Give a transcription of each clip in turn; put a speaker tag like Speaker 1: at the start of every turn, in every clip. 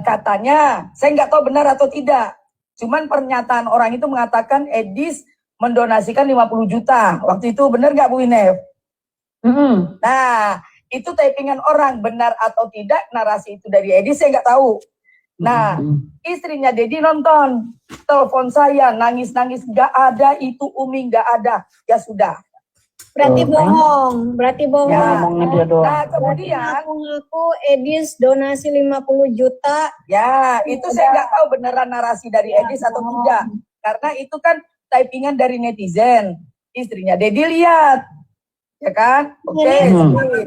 Speaker 1: katanya, saya nggak tahu benar atau tidak. Cuman pernyataan orang itu mengatakan Edis mendonasikan 50 juta. Waktu itu benar nggak Bu Inef? Nah, itu typingan orang, benar atau tidak narasi itu dari Edis saya nggak tahu. Nah, istrinya Dedi nonton, telepon saya, nangis-nangis, nggak ada itu Umi, nggak ada. Ya sudah.
Speaker 2: Berarti bohong, berarti bohong.
Speaker 1: Ya,
Speaker 2: dia doang.
Speaker 1: nah, kemudian
Speaker 2: aku Edis donasi 50 juta.
Speaker 1: Ya, itu saya nggak tahu beneran narasi dari Edis atau tidak. Karena itu kan typingan dari netizen. Istrinya Dedi lihat. Ya kan? Oke.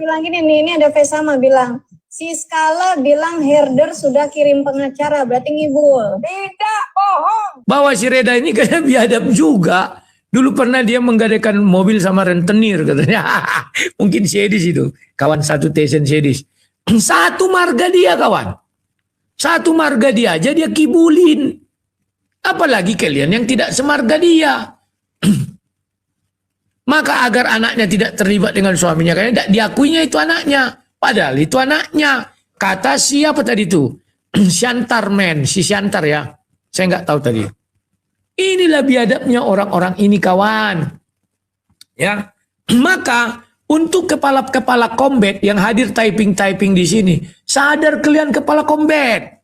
Speaker 2: Bilang gini nih, ini ada Vesama bilang, si Skala bilang herder sudah kirim pengacara, berarti ngibul.
Speaker 1: Tidak, bohong.
Speaker 3: Bahwa si Reda ini kayaknya biadab juga. Dulu pernah dia menggadaikan mobil sama rentenir katanya. Mungkin si Edis itu. Kawan satu Tesen si Edis. Satu marga dia kawan. Satu marga dia aja dia kibulin. Apalagi kalian yang tidak semarga dia. Maka agar anaknya tidak terlibat dengan suaminya. Karena tidak diakuinya itu anaknya. Padahal itu anaknya. Kata siapa tadi itu? Syantar men. Si Syantar ya. Saya nggak tahu tadi. Inilah biadabnya orang-orang ini kawan. Ya. Maka untuk kepala-kepala combat yang hadir typing-typing di sini, sadar kalian kepala combat.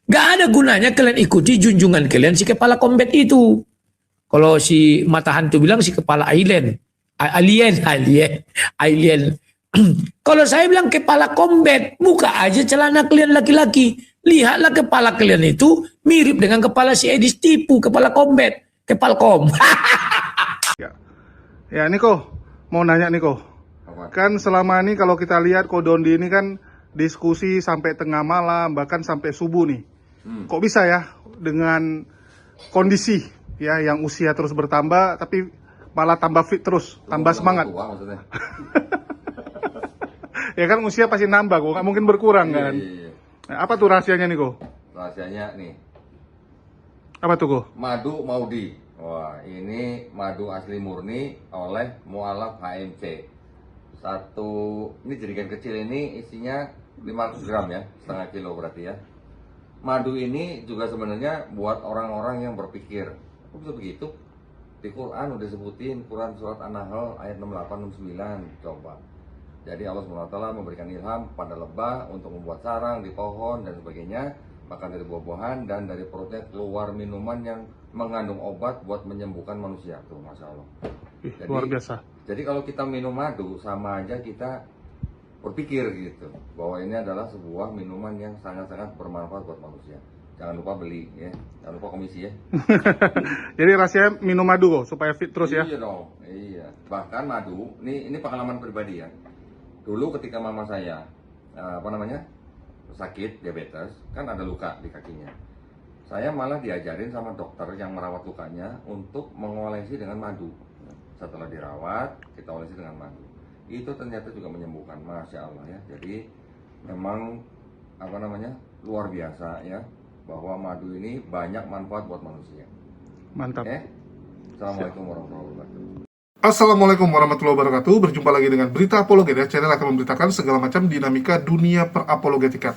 Speaker 3: Gak ada gunanya kalian ikuti junjungan kalian si kepala combat itu. Kalau si mata hantu bilang si kepala alien. Kalau saya bilang kepala combat, buka aja celana kalian laki-laki. Lihatlah kepala kalian itu mirip dengan kepala si Edis tipu, kepala combat, kepalkom.
Speaker 4: Ya Niko, mau nanya Niko. Kan selama ini kalau kita lihat Kodondi ini kan diskusi sampai tengah malam, bahkan sampai subuh nih. Kok bisa ya dengan kondisi ya yang usia terus bertambah tapi malah tambah fit terus, tambah semangat. Ya kan usia pasti nambah, kok nggak mungkin berkurang kan. Nah, apa tuh rahasianya nih kok?
Speaker 5: Rahasianya nih.
Speaker 4: Apa tuh kok?
Speaker 5: Madu Maudi. Wah, ini madu asli murni oleh mualaf HMC. Ini jerigen kecil ini isinya 500 gram ya, setengah kilo berarti ya. Madu ini juga sebenarnya buat orang-orang yang berpikir, kok bisa begitu? Di Quran udah sebutin, Quran surat An-Nahl ayat 68-69, coba. Jadi Allah SWT memberikan ilham pada lebah untuk membuat sarang di pohon dan sebagainya, makan dari buah-buahan dan dari perutnya keluar minuman yang mengandung obat buat menyembuhkan manusia. Tuh, Masya Allah. Jadi,
Speaker 4: luar biasa.
Speaker 5: Jadi kalau kita minum madu sama aja kita berpikir gitu bahwa ini adalah sebuah minuman yang sangat-sangat bermanfaat buat manusia. Jangan lupa beli ya, jangan lupa komisi ya.
Speaker 4: Jadi rasanya minum madu kok supaya fit terus ya.
Speaker 5: Iya dong, iya. Bahkan madu, ini pengalaman pribadi ya. Dulu ketika mama saya sakit diabetes, kan ada luka di kakinya. Saya malah diajarin sama dokter yang merawat lukanya untuk mengolesi dengan madu. Setelah dirawat, kita olesi dengan madu. Itu ternyata juga menyembuhkan, Masya Allah ya. Jadi memang luar biasa ya, bahwa madu ini banyak manfaat buat manusia.
Speaker 4: Mantap.
Speaker 5: Assalamualaikum warahmatullahi wabarakatuh.
Speaker 4: Assalamualaikum warahmatullahi wabarakatuh. Berjumpa lagi dengan Berita Apologet ya. Channel akan memberitakan segala macam dinamika dunia perapologetikan.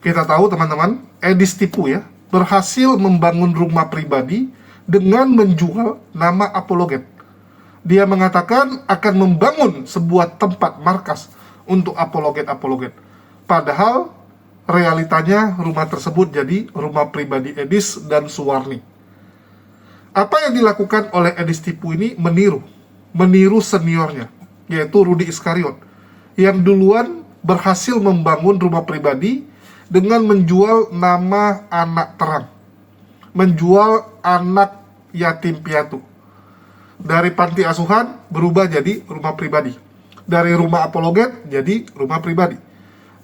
Speaker 4: Kita tahu teman-teman, Edis tipu ya, berhasil membangun rumah pribadi dengan menjual nama apologet. Dia mengatakan akan membangun sebuah tempat markas untuk apologet-apologet. Padahal realitanya rumah tersebut jadi rumah pribadi Edis dan Suwarni. Apa yang dilakukan oleh Edis tipu ini meniru seniornya, yaitu Rudy Iskariot, yang duluan berhasil membangun rumah pribadi dengan menjual nama anak terang, menjual anak yatim piatu. Dari panti asuhan berubah jadi rumah pribadi, dari rumah apologet jadi rumah pribadi.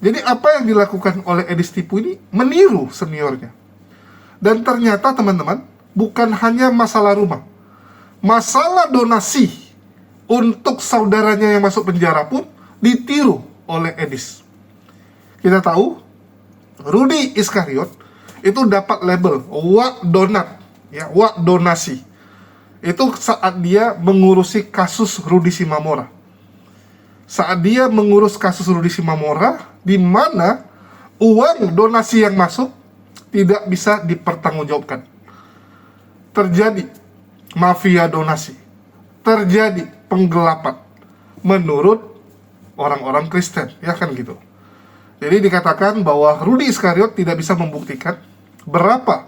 Speaker 4: Jadi apa yang dilakukan oleh Edis tipu ini meniru seniornya. Dan ternyata teman-teman, bukan hanya masalah rumah, masalah donasi untuk saudaranya yang masuk penjara pun ditiru oleh Edis. Kita tahu Rudy Iskariot itu dapat label wak donat, ya, wak donasi. Itu saat dia mengurusi kasus Rudy Simamora. saat dia mengurus kasus Rudi Simamora, di mana uang donasi yang masuk tidak bisa dipertanggungjawabkan. Terjadi mafia donasi, terjadi penggelapan menurut orang-orang Kristen, ya kan gitu. Jadi dikatakan bahwa Rudi Iskariot tidak bisa membuktikan berapa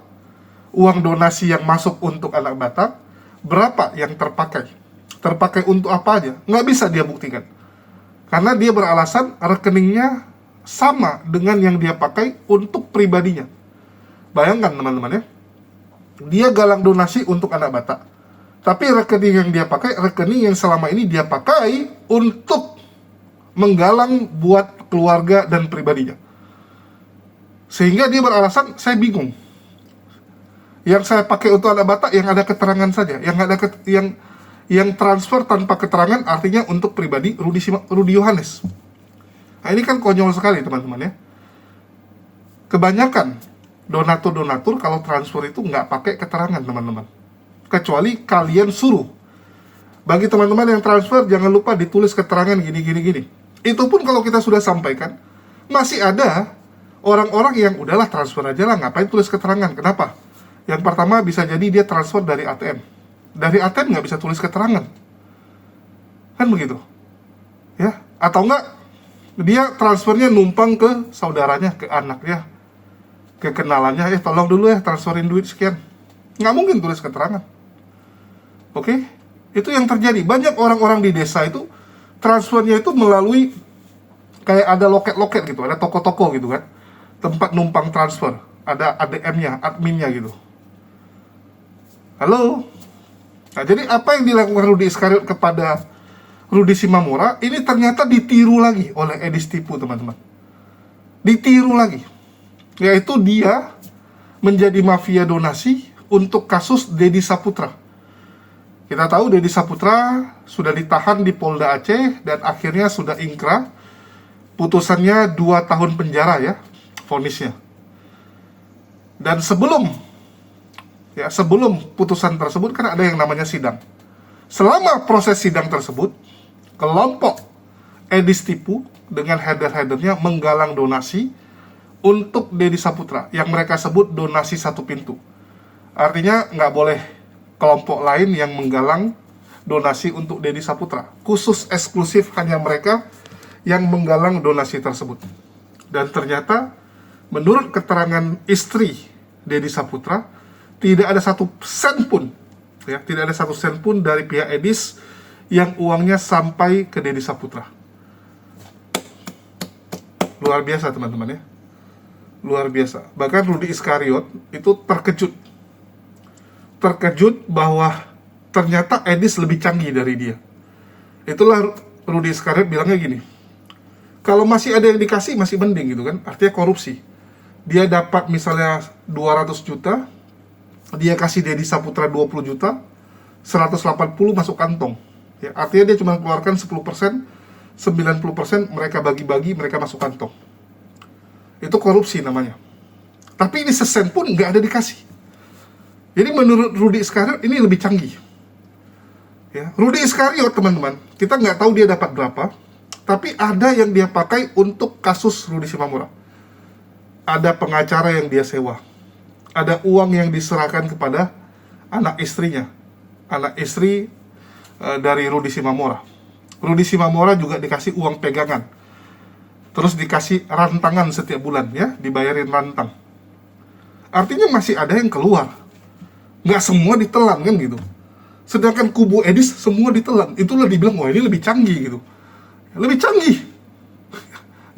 Speaker 4: uang donasi yang masuk untuk anak Batak, berapa yang terpakai. Terpakai untuk apa aja, nggak bisa dia buktikan. Karena dia beralasan rekeningnya sama dengan yang dia pakai untuk pribadinya. Bayangkan teman-teman ya, dia galang donasi untuk anak Batak, tapi rekening yang dia pakai, rekening yang selama ini dia pakai untuk menggalang buat keluarga dan pribadinya. Sehingga dia beralasan, saya bingung. Yang saya pakai untuk anak Batak yang ada keterangan saja, yang transfer tanpa keterangan artinya untuk pribadi Rudi Yohanes. Nah, ini kan konyol sekali teman-teman ya. Kebanyakan donatur-donatur kalau transfer itu nggak pakai keterangan teman-teman, kecuali kalian suruh. Bagi teman-teman yang transfer, jangan lupa ditulis keterangan gini. Itu pun kalau kita sudah sampaikan, masih ada orang-orang yang udahlah transfer aja lah, ngapain tulis keterangan. Kenapa? Yang pertama bisa jadi dia transfer dari ATM. Dari ATM nggak bisa tulis keterangan. Kan begitu. Ya, atau enggak dia transfernya numpang ke saudaranya, ke anaknya, ke kenalannya, tolong dulu ya transferin duit sekian. Nggak mungkin tulis keterangan. Oke? Itu yang terjadi. Banyak orang-orang di desa itu transfernya itu melalui kayak ada loket-loket gitu, ada toko-toko gitu kan, tempat numpang transfer, ada ADM-nya, adminnya gitu. Halo. Nah, jadi apa yang dilakukan Rudi Iskariot kepada Rudi Simamora ini ternyata ditiru lagi oleh Edis Tipu, teman-teman. Ditiru lagi. Yaitu dia menjadi mafia donasi untuk kasus Dedi Saputra. Kita tahu Dedi Saputra sudah ditahan di Polda Aceh dan akhirnya sudah ingkrah. Putusannya 2 tahun penjara ya, vonisnya. Dan sebelum putusan tersebut kan ada yang namanya sidang. Selama proses sidang tersebut, kelompok Edis Tipu dengan header-headernya menggalang donasi untuk Dedi Saputra yang mereka sebut donasi satu pintu. Artinya nggak boleh kelompok lain yang menggalang donasi untuk Dedi Saputra. Khusus eksklusif hanya mereka yang menggalang donasi tersebut. Dan ternyata menurut keterangan istri Dedi Saputra, tidak ada satu sen pun, ya, tidak ada satu sen pun dari pihak Edis yang uangnya sampai ke Dedi Saputra. Luar biasa teman-teman ya, luar biasa. Bahkan Rudi Iskariot itu terkejut bahwa ternyata Edis lebih canggih dari dia. Itulah Rudi Iskariot bilangnya gini, kalau masih ada yang dikasih masih mending gitu kan, artinya korupsi. Dia dapat misalnya 200 juta, dia kasih Dedi Saputra 20 juta, 180 masuk kantong. Ya, artinya dia cuma keluarkan 10%, 90% mereka bagi-bagi, mereka masuk kantong. Itu korupsi namanya. Tapi ini sesen pun nggak ada dikasih. Jadi menurut Rudi Iskariot ini lebih canggih. Ya, Rudi Iskariot teman-teman, kita nggak tahu dia dapat berapa, tapi ada yang dia pakai untuk kasus Rudi Simamora. Ada pengacara yang dia sewa. Ada uang yang diserahkan kepada anak istrinya, anak istri dari Rudi Simamora. Rudi Simamora juga dikasih uang pegangan, terus dikasih rantangan setiap bulan ya, dibayarin rantang. Artinya masih ada yang keluar, nggak semua ditelan kan gitu. Sedangkan kubu Edis semua ditelan, itulah dibilang wah ini lebih canggih gitu, lebih canggih,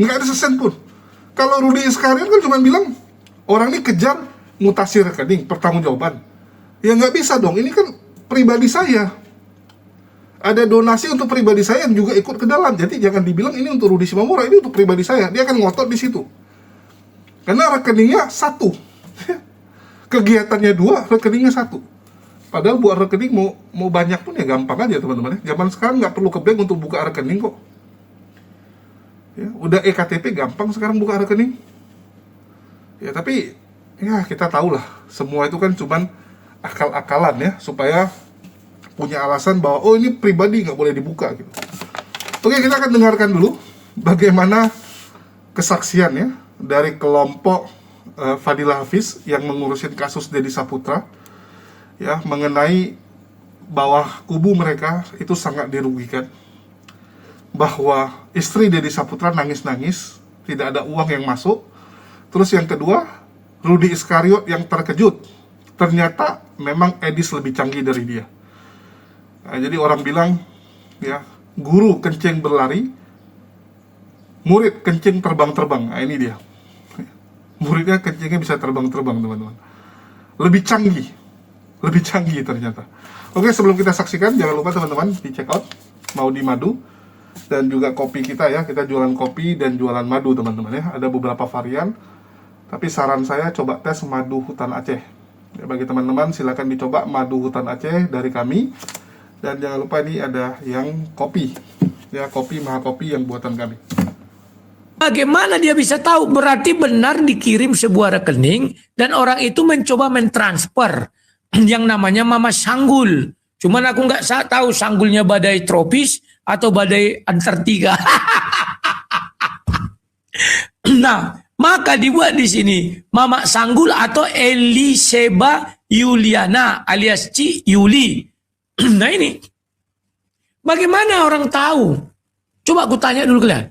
Speaker 4: nggak ada sesen pun. Kalau Rudi Iskariot kan cuma bilang orang ini kejar mutasi rekening, pertanggungjawaban. Ya nggak bisa dong, ini kan pribadi saya. Ada donasi untuk pribadi saya yang juga ikut ke dalam. Jadi jangan dibilang ini untuk Rudi Simamora, ini untuk pribadi saya. Dia akan ngotot di situ. Karena rekeningnya 1. Kegiatannya 2, rekeningnya 1. Padahal buat rekening mau banyak pun ya gampang aja teman-teman. Zaman sekarang nggak perlu ke bank untuk buka rekening kok. Ya, udah EKTP gampang sekarang buka rekening. Ya tapi ya kita tahu lah, semua itu kan cuman akal-akalan ya, supaya punya alasan bahwa oh ini pribadi nggak boleh dibuka gitu. Oke, kita akan dengarkan dulu bagaimana kesaksian ya dari kelompok Fadilah Hafiz yang mengurusin kasus Deddy Saputra ya, mengenai bahwa kubu mereka itu sangat dirugikan, bahwa istri Deddy Saputra nangis-nangis, tidak ada uang yang masuk. Terus yang kedua, Rudy Iskariot yang terkejut, ternyata memang Edis lebih canggih dari dia. Nah, jadi orang bilang ya, guru kencing berlari, murid kencing terbang-terbang. Nah, ini dia. Muridnya kencingnya bisa terbang-terbang, teman-teman. Lebih canggih ternyata. Oke, sebelum kita saksikan, jangan lupa teman-teman di check out Maudi Madu dan juga kopi kita ya. Kita jualan kopi dan jualan madu, teman-teman ya. Ada beberapa varian, tapi saran saya coba tes madu hutan Aceh. Ya, bagi teman-teman silakan dicoba madu hutan Aceh dari kami. Dan jangan lupa ini ada yang kopi, ya, kopi Mahakopi yang buatan kami.
Speaker 3: Bagaimana dia bisa tahu? Berarti benar dikirim sebuah rekening dan orang itu mencoba mentransfer yang namanya Mama Sanggul. Cuman aku nggak tahu sanggulnya badai tropis atau badai Antartika. Nah, maka dibuat di sini Mama Sanggul atau Eliseba Yuliana alias Ci Yuli. Nah ini, bagaimana orang tahu? Coba aku tanya dulu kalian.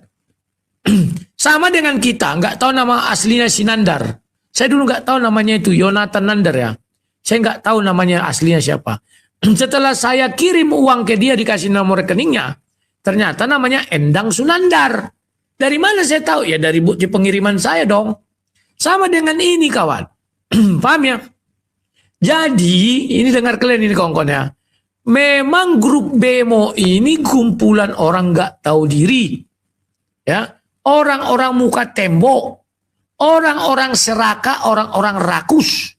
Speaker 3: Sama dengan kita, nggak tahu nama aslinya si Nandar. Saya dulu nggak tahu namanya itu Yonatan Nandar ya. Saya nggak tahu namanya aslinya siapa. Setelah saya kirim uang ke dia dikasih nomor rekeningnya, ternyata namanya Endang Sunandar. Dari mana saya tahu? Ya dari bukti pengiriman saya dong. Sama dengan ini kawan. Paham ya? Jadi ini dengar kalian ini kawan-kawan ya. Memang grup Bemo ini kumpulan orang nggak tahu diri, ya, orang-orang muka tembok, orang-orang serakah, orang-orang rakus.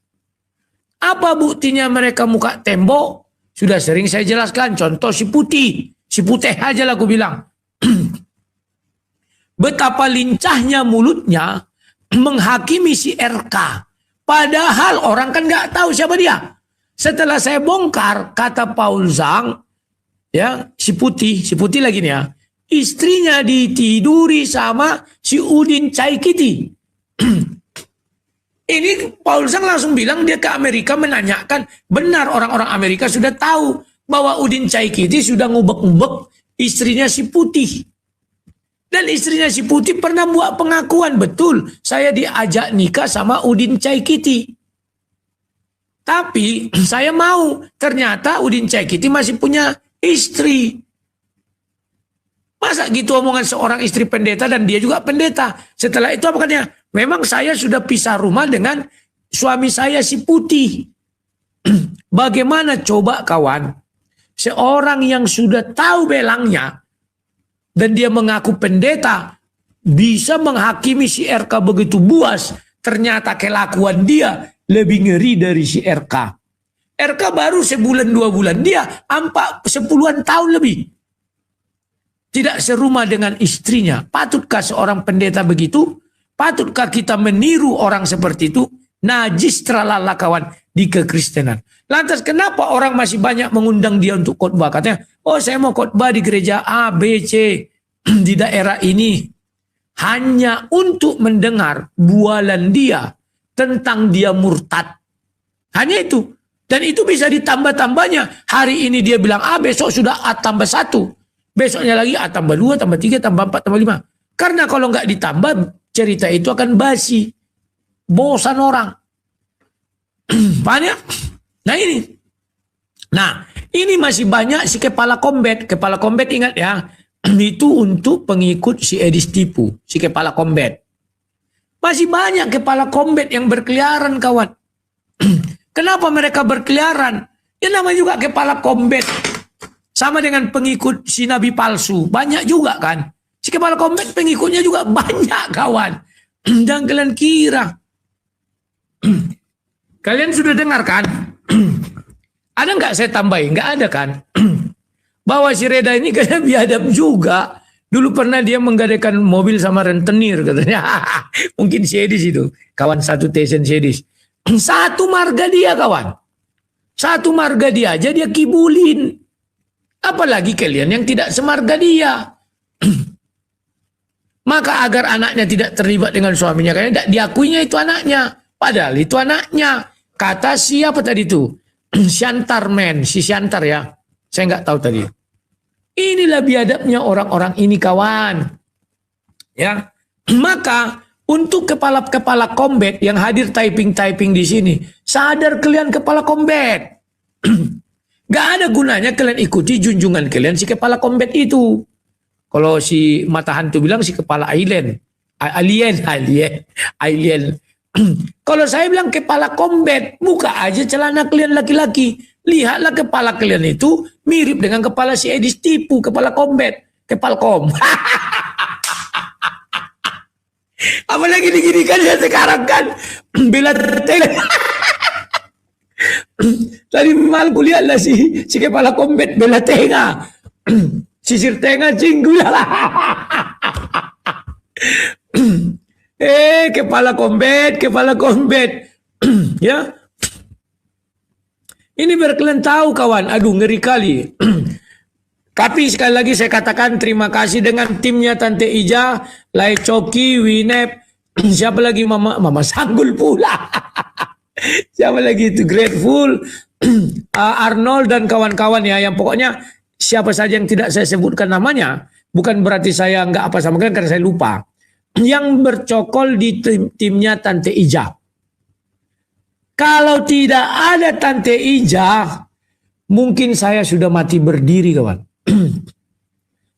Speaker 3: Apa buktinya mereka muka tembok? Sudah sering saya jelaskan. Contoh si putih aja lah aku bilang. Betapa lincahnya mulutnya menghakimi si RK. Padahal orang kan nggak tahu siapa dia. Setelah saya bongkar, kata Paul Zhang, ya, si putih lagi nih ya, istrinya ditiduri sama si Udin Caikiti. Ini Paul Zhang langsung bilang dia ke Amerika menanyakan, benar orang-orang Amerika sudah tahu bahwa Udin Caikiti sudah ngubek-ngubek istrinya si putih. Dan istrinya si putih pernah buat pengakuan, betul, saya diajak nikah sama Udin Caikiti. Tapi saya mau, ternyata Udin Caikiti masih punya istri. Masa gitu omongan seorang istri pendeta dan dia juga pendeta. Setelah itu apa katanya? Memang saya sudah pisah rumah dengan suami saya si putih. Bagaimana coba kawan? Seorang yang sudah tahu belangnya dan dia mengaku pendeta bisa menghakimi si RK begitu buas. Ternyata kelakuan dia lebih ngeri dari si RK. RK baru sebulan 2 bulan, dia 10-an tahun lebih. Tidak serumah dengan istrinya. Patutkah seorang pendeta begitu? Patutkah kita meniru orang seperti itu? Najis tralala kawan di kekristenan. Lantas kenapa orang masih banyak mengundang dia untuk khotbah? Katanya, oh saya mau khotbah di gereja A, B, C di daerah ini. Hanya untuk mendengar bualan dia tentang dia murtad. Hanya itu. Dan itu bisa ditambah-tambahnya. Hari ini dia bilang A, besok sudah A tambah 1. Besoknya lagi A tambah 2, tambah 3, tambah 4, tambah 5. Karena kalau nggak ditambah, cerita itu akan basi. Bosan orang. Banyak. Nah ini. Nah, ini masih banyak si kepala kombet. Kepala kombet ingat ya. Itu untuk pengikut si Edis Tipu. Si kepala kombet. Masih banyak kepala kombet yang berkeliaran kawan. Kenapa mereka berkeliaran? Ya namanya juga kepala kombet. Sama dengan pengikut si Nabi palsu. Banyak juga kan. Si kepala kombet pengikutnya juga banyak kawan. Jangan kalian kira. Kalian sudah dengar kan? Ada nggak saya tambahin? Nggak ada kan? Bahwa si Reda ini kayaknya biadab juga. Dulu pernah dia menggadaikan mobil sama rentenir katanya. Mungkin si Edis itu. Kawan satu Tesen si Edis. Satu marga dia kawan. Satu marga dia aja dia kibulin. Apalagi kalian yang tidak semarga dia. Maka agar anaknya tidak terlibat dengan suaminya, karena tidak diakuinya itu anaknya. Padahal itu anaknya. Kata siapa tadi itu? Syantar men, si Syantar ya. Saya nggak tahu tadi. Inilah biadabnya orang-orang ini kawan. Ya, maka untuk kepala-kepala kombet yang hadir typing-typing di sini, sadar kalian kepala kombet. Gak ada gunanya kalian ikuti junjungan kalian si kepala kombet itu. Kalau si mata hantu bilang si kepala alien. Kalau saya bilang kepala kombet, buka aja celana kalian laki-laki. Lihatlah kepala kalian itu mirip dengan kepala si Edis Tipu, kepala kombet, kepalkom. Apalagi diginikan ya sekarang kan bela tele. Tadi malam kulihat lah si kepala kombet bela tengah. Sisir tengah cinggu lah. Kepala kombet. Ya. Ini biar kalian tahu kawan. Aduh ngeri kali. Tapi sekali lagi saya katakan terima kasih dengan timnya Tante Ija, Lai Coki, Winep, siapa lagi Mama Sanggul pula. Siapa lagi itu Grateful, Arnold dan kawan-kawan ya, yang pokoknya siapa saja yang tidak saya sebutkan namanya, bukan berarti saya nggak apa sama kalian karena saya lupa. Yang bercokol di timnya Tante Ija. Kalau tidak ada Tante Ija, mungkin saya sudah mati berdiri kawan.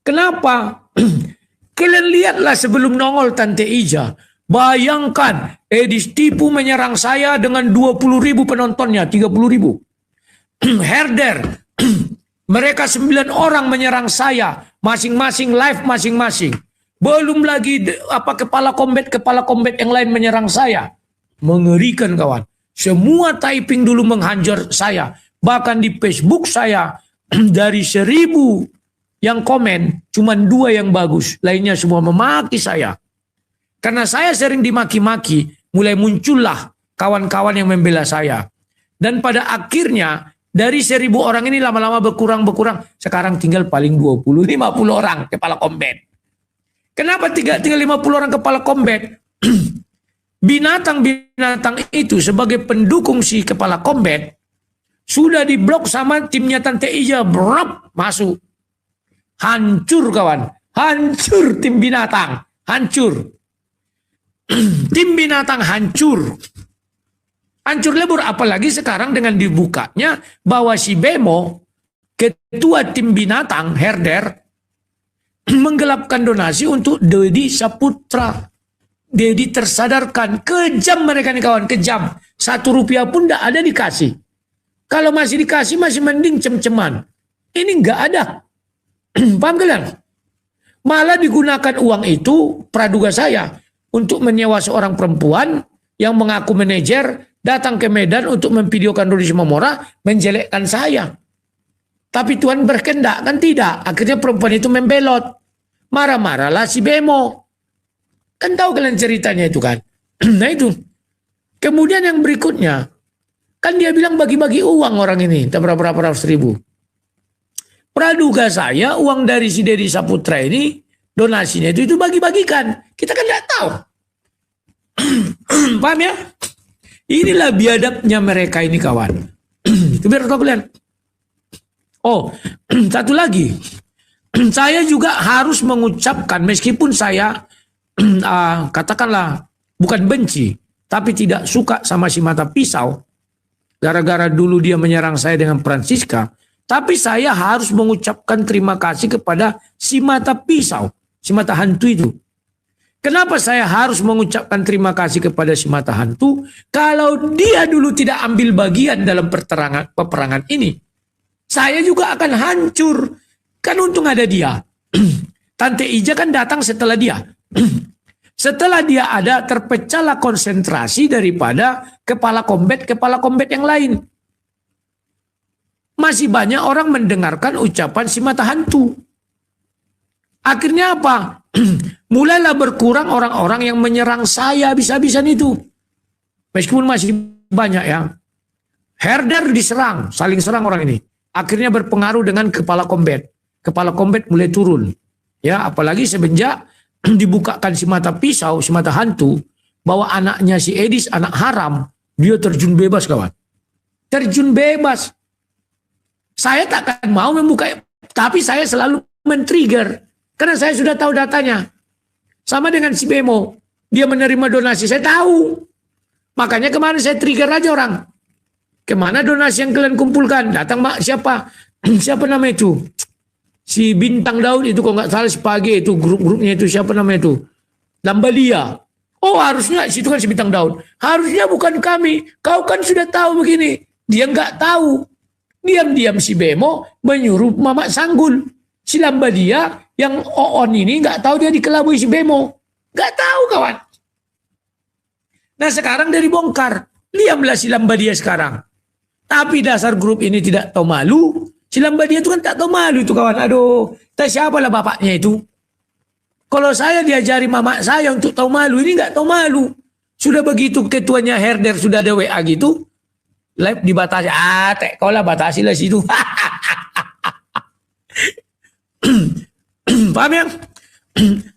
Speaker 3: Kenapa? Kalian lihatlah sebelum nongol Tante Ija. Bayangkan Edis Tipu menyerang saya dengan 20.000 penontonnya, 30.000. Herder, mereka 9 orang menyerang saya, masing-masing live masing-masing. Belum lagi kepala kombet yang lain menyerang saya. Mengerikan kawan. Semua typing dulu menghajar saya. Bahkan di Facebook saya dari 1.000 yang komen, cuma 2 yang bagus. Lainnya semua memaki saya. Karena saya sering dimaki-maki, mulai muncullah kawan-kawan yang membela saya. Dan pada akhirnya, dari 1.000 orang ini lama-lama berkurang. Sekarang tinggal paling 20-50 orang kepala kombet. Kenapa tinggal 50 orang kepala kombet? Binatang-binatang itu sebagai pendukung si kepala kombet, sudah diblok sama timnya Tante Ija. Masuk. Hancur kawan. Hancur tim binatang. Hancur. Tim binatang hancur. Hancur lebur. Apalagi sekarang dengan dibukanya bahwa si Bemo, ketua tim binatang, Herder, menggelapkan donasi untuk Deddy Saputra. Deddy tersadarkan. Kejam mereka nih kawan. Kejam. 1 rupiah pun tidak ada dikasih. Kalau masih dikasih masih mending cem-ceman. Ini nggak ada. Paham kalian? Malah digunakan uang itu, praduga saya, untuk menyewa seorang perempuan yang mengaku manajer, datang ke Medan untuk memvideokan Rudi Simomora, menjelekkan saya. Tapi Tuhan berkehendak, kan tidak. Akhirnya perempuan itu membelot. Marah-marahlah si Bemo. Kan tahu kalian ceritanya itu kan. Nah itu. Kemudian yang berikutnya, kan dia bilang bagi-bagi uang orang ini, berapa ratus ribu. Praduga saya, uang dari si Deddy Saputra ini, donasinya itu bagi-bagikan. Kita kan tidak tahu. Paham ya? Inilah biadabnya mereka ini kawan. Itu biar tahu kalian. Oh, satu lagi. Saya juga harus mengucapkan, meskipun saya katakanlah bukan benci, tapi tidak suka sama si Mata Pisau. Gara-gara dulu dia menyerang saya dengan Francisca. Tapi saya harus mengucapkan terima kasih kepada si Mata Pisau, si Mata Hantu itu. Kenapa saya harus mengucapkan terima kasih kepada si Mata Hantu? Kalau dia dulu tidak ambil bagian dalam peperangan ini, saya juga akan hancur. Kan untung ada dia. Tante Ija kan datang setelah dia. Setelah dia ada, terpecahlah konsentrasi daripada kepala kombet yang lain. Masih banyak orang mendengarkan ucapan si Mata Hantu. Akhirnya apa? Mulailah berkurang orang-orang yang menyerang saya habis-habisan itu. Meskipun masih banyak ya. Herder diserang, saling serang orang ini. Akhirnya berpengaruh dengan kepala kombet. Kepala kombet mulai turun. Ya, apalagi semenjak dibukakan si mata pisau, si mata hantu, bahwa anaknya si Edis anak haram, dia terjun bebas kawan. Terjun bebas. Saya takkan mau membuka, tapi saya selalu men-trigger. Karena saya sudah tahu datanya. Sama dengan si Bemo. Dia menerima donasi, saya tahu. Makanya kemarin saya trigger aja orang. Kemana donasi yang kalian kumpulkan? Datang siapa? Siapa nama itu? Si Bintang Daud itu, kalau nggak salah si Pagi itu, grup-grupnya itu, siapa namanya itu? Lambalia. Oh harusnya, situ kan si Bintang Daud. Harusnya bukan kami. Kau kan sudah tahu begini. Dia nggak tahu. Diam-diam si Bemo menyuruh Mamak Sanggul. Si Lambalia yang Oon ini nggak tahu dia dikelabui si Bemo. Nggak tahu kawan. Nah sekarang dari bongkar. Diamlah si Lambalia sekarang. Tapi dasar grup ini tidak tahu malu. Si Lambadia itu kan tak tahu malu itu kawan. Aduh, tak siapalah bapaknya itu. Kalau saya diajari mama saya untuk tahu malu, ini nggak tahu malu. Sudah begitu ketuanya herder sudah ada WA gitu, live dibatasi. Tek kau lah batasi lah situ. Paham ya?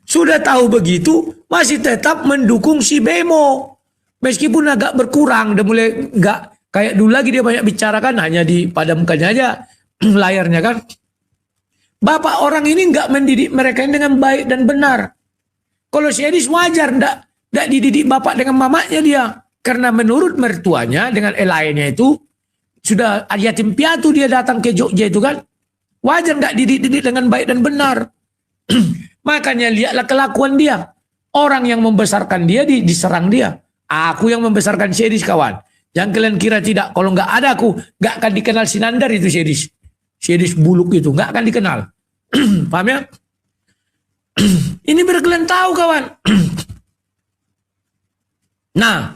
Speaker 3: Sudah tahu begitu, masih tetap mendukung si Bemo. Meskipun agak berkurang, udah mulai nggak kayak dulu lagi dia banyak bicara kan, hanya dipadamkannya aja layarnya kan. Bapak orang ini nggak mendidik mereka dengan baik dan benar. Kalau si Edis wajar nggak dididik bapak dengan mamanya dia, karena menurut mertuanya dengan lainnya itu sudah yatim piatu dia datang ke Jogja itu kan, wajar nggak dididik dengan baik dan benar. Makanya lihatlah kelakuan dia. Orang yang membesarkan dia diserang dia. Aku yang membesarkan si Edis kawan. Yang kalian kira tidak, kalau nggak ada aku nggak akan dikenal Sinandar itu si Edis. Si Edis buluk itu nggak akan dikenal. Paham ya? Ini biar kalian tahu kawan. Nah,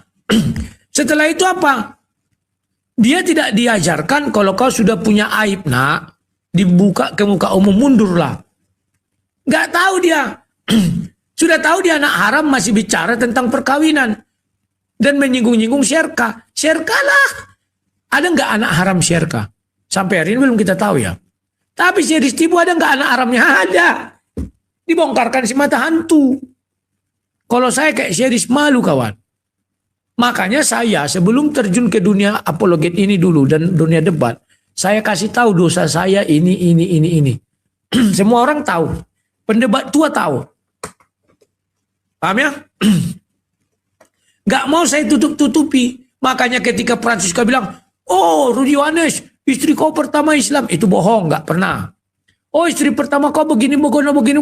Speaker 3: setelah itu apa? Dia tidak diajarkan kalau kau sudah punya aib nak, dibuka ke muka umum, mundurlah. Nggak tahu dia. Sudah tahu dia anak haram masih bicara tentang perkawinan. Dan menyinggung-nyinggung syirka. Syirka lah. Ada nggak anak haram syirka? Sampai hari ini belum kita tahu ya. Tapi si Edis tipu ada nggak anak haramnya? Ada. Dibongkarkan si mata hantu. Kalau saya kayak si Edis malu kawan. Makanya saya sebelum terjun ke dunia apologet ini dulu dan dunia debat, saya kasih tahu dosa saya ini. Semua orang tahu. Pendebat tua tahu. Paham ya? Gak mau saya tutup-tutupi. Makanya ketika Francisca bilang, oh Rudi Yohanes, istri kau pertama Islam. Itu bohong, gak pernah. Oh istri pertama kau begini, begini.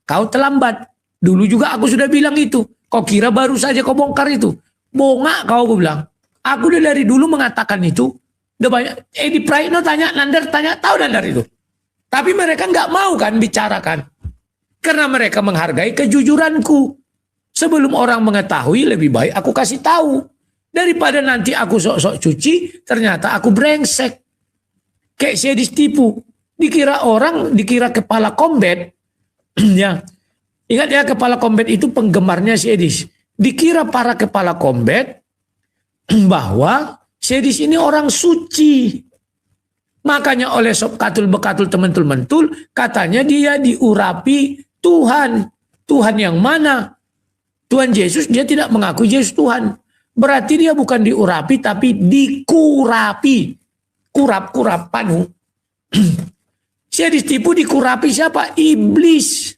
Speaker 3: Kau terlambat. Dulu juga aku sudah bilang itu. Kau kira baru saja kau bongkar itu. Bongak kau, aku bilang. Aku udah dari dulu mengatakan itu. Udah banyak. Edi Praitno tanya, Nandar tanya, tahu Nandar itu. Tapi mereka gak mau kan bicarakan. Karena mereka menghargai kejujuranku. Sebelum orang mengetahui lebih baik aku kasih tahu. Daripada nanti aku sok-sok cuci, ternyata aku brengsek. Kayak saya ditipu. Dikira kepala kombet. Ya. Ingat ya, kepala kombet itu penggemarnya si Edis. Dikira para kepala kombet bahwa si Edis ini orang suci. Makanya oleh Sob Katul Bekatul tementul-mentul, katanya dia diurapi Tuhan. Tuhan yang mana? Tuhan Yesus, dia tidak mengaku Yesus Tuhan. Berarti dia bukan diurapi tapi dikurapi. Kurap panu. Saya ditipu, dikurapi siapa? Iblis.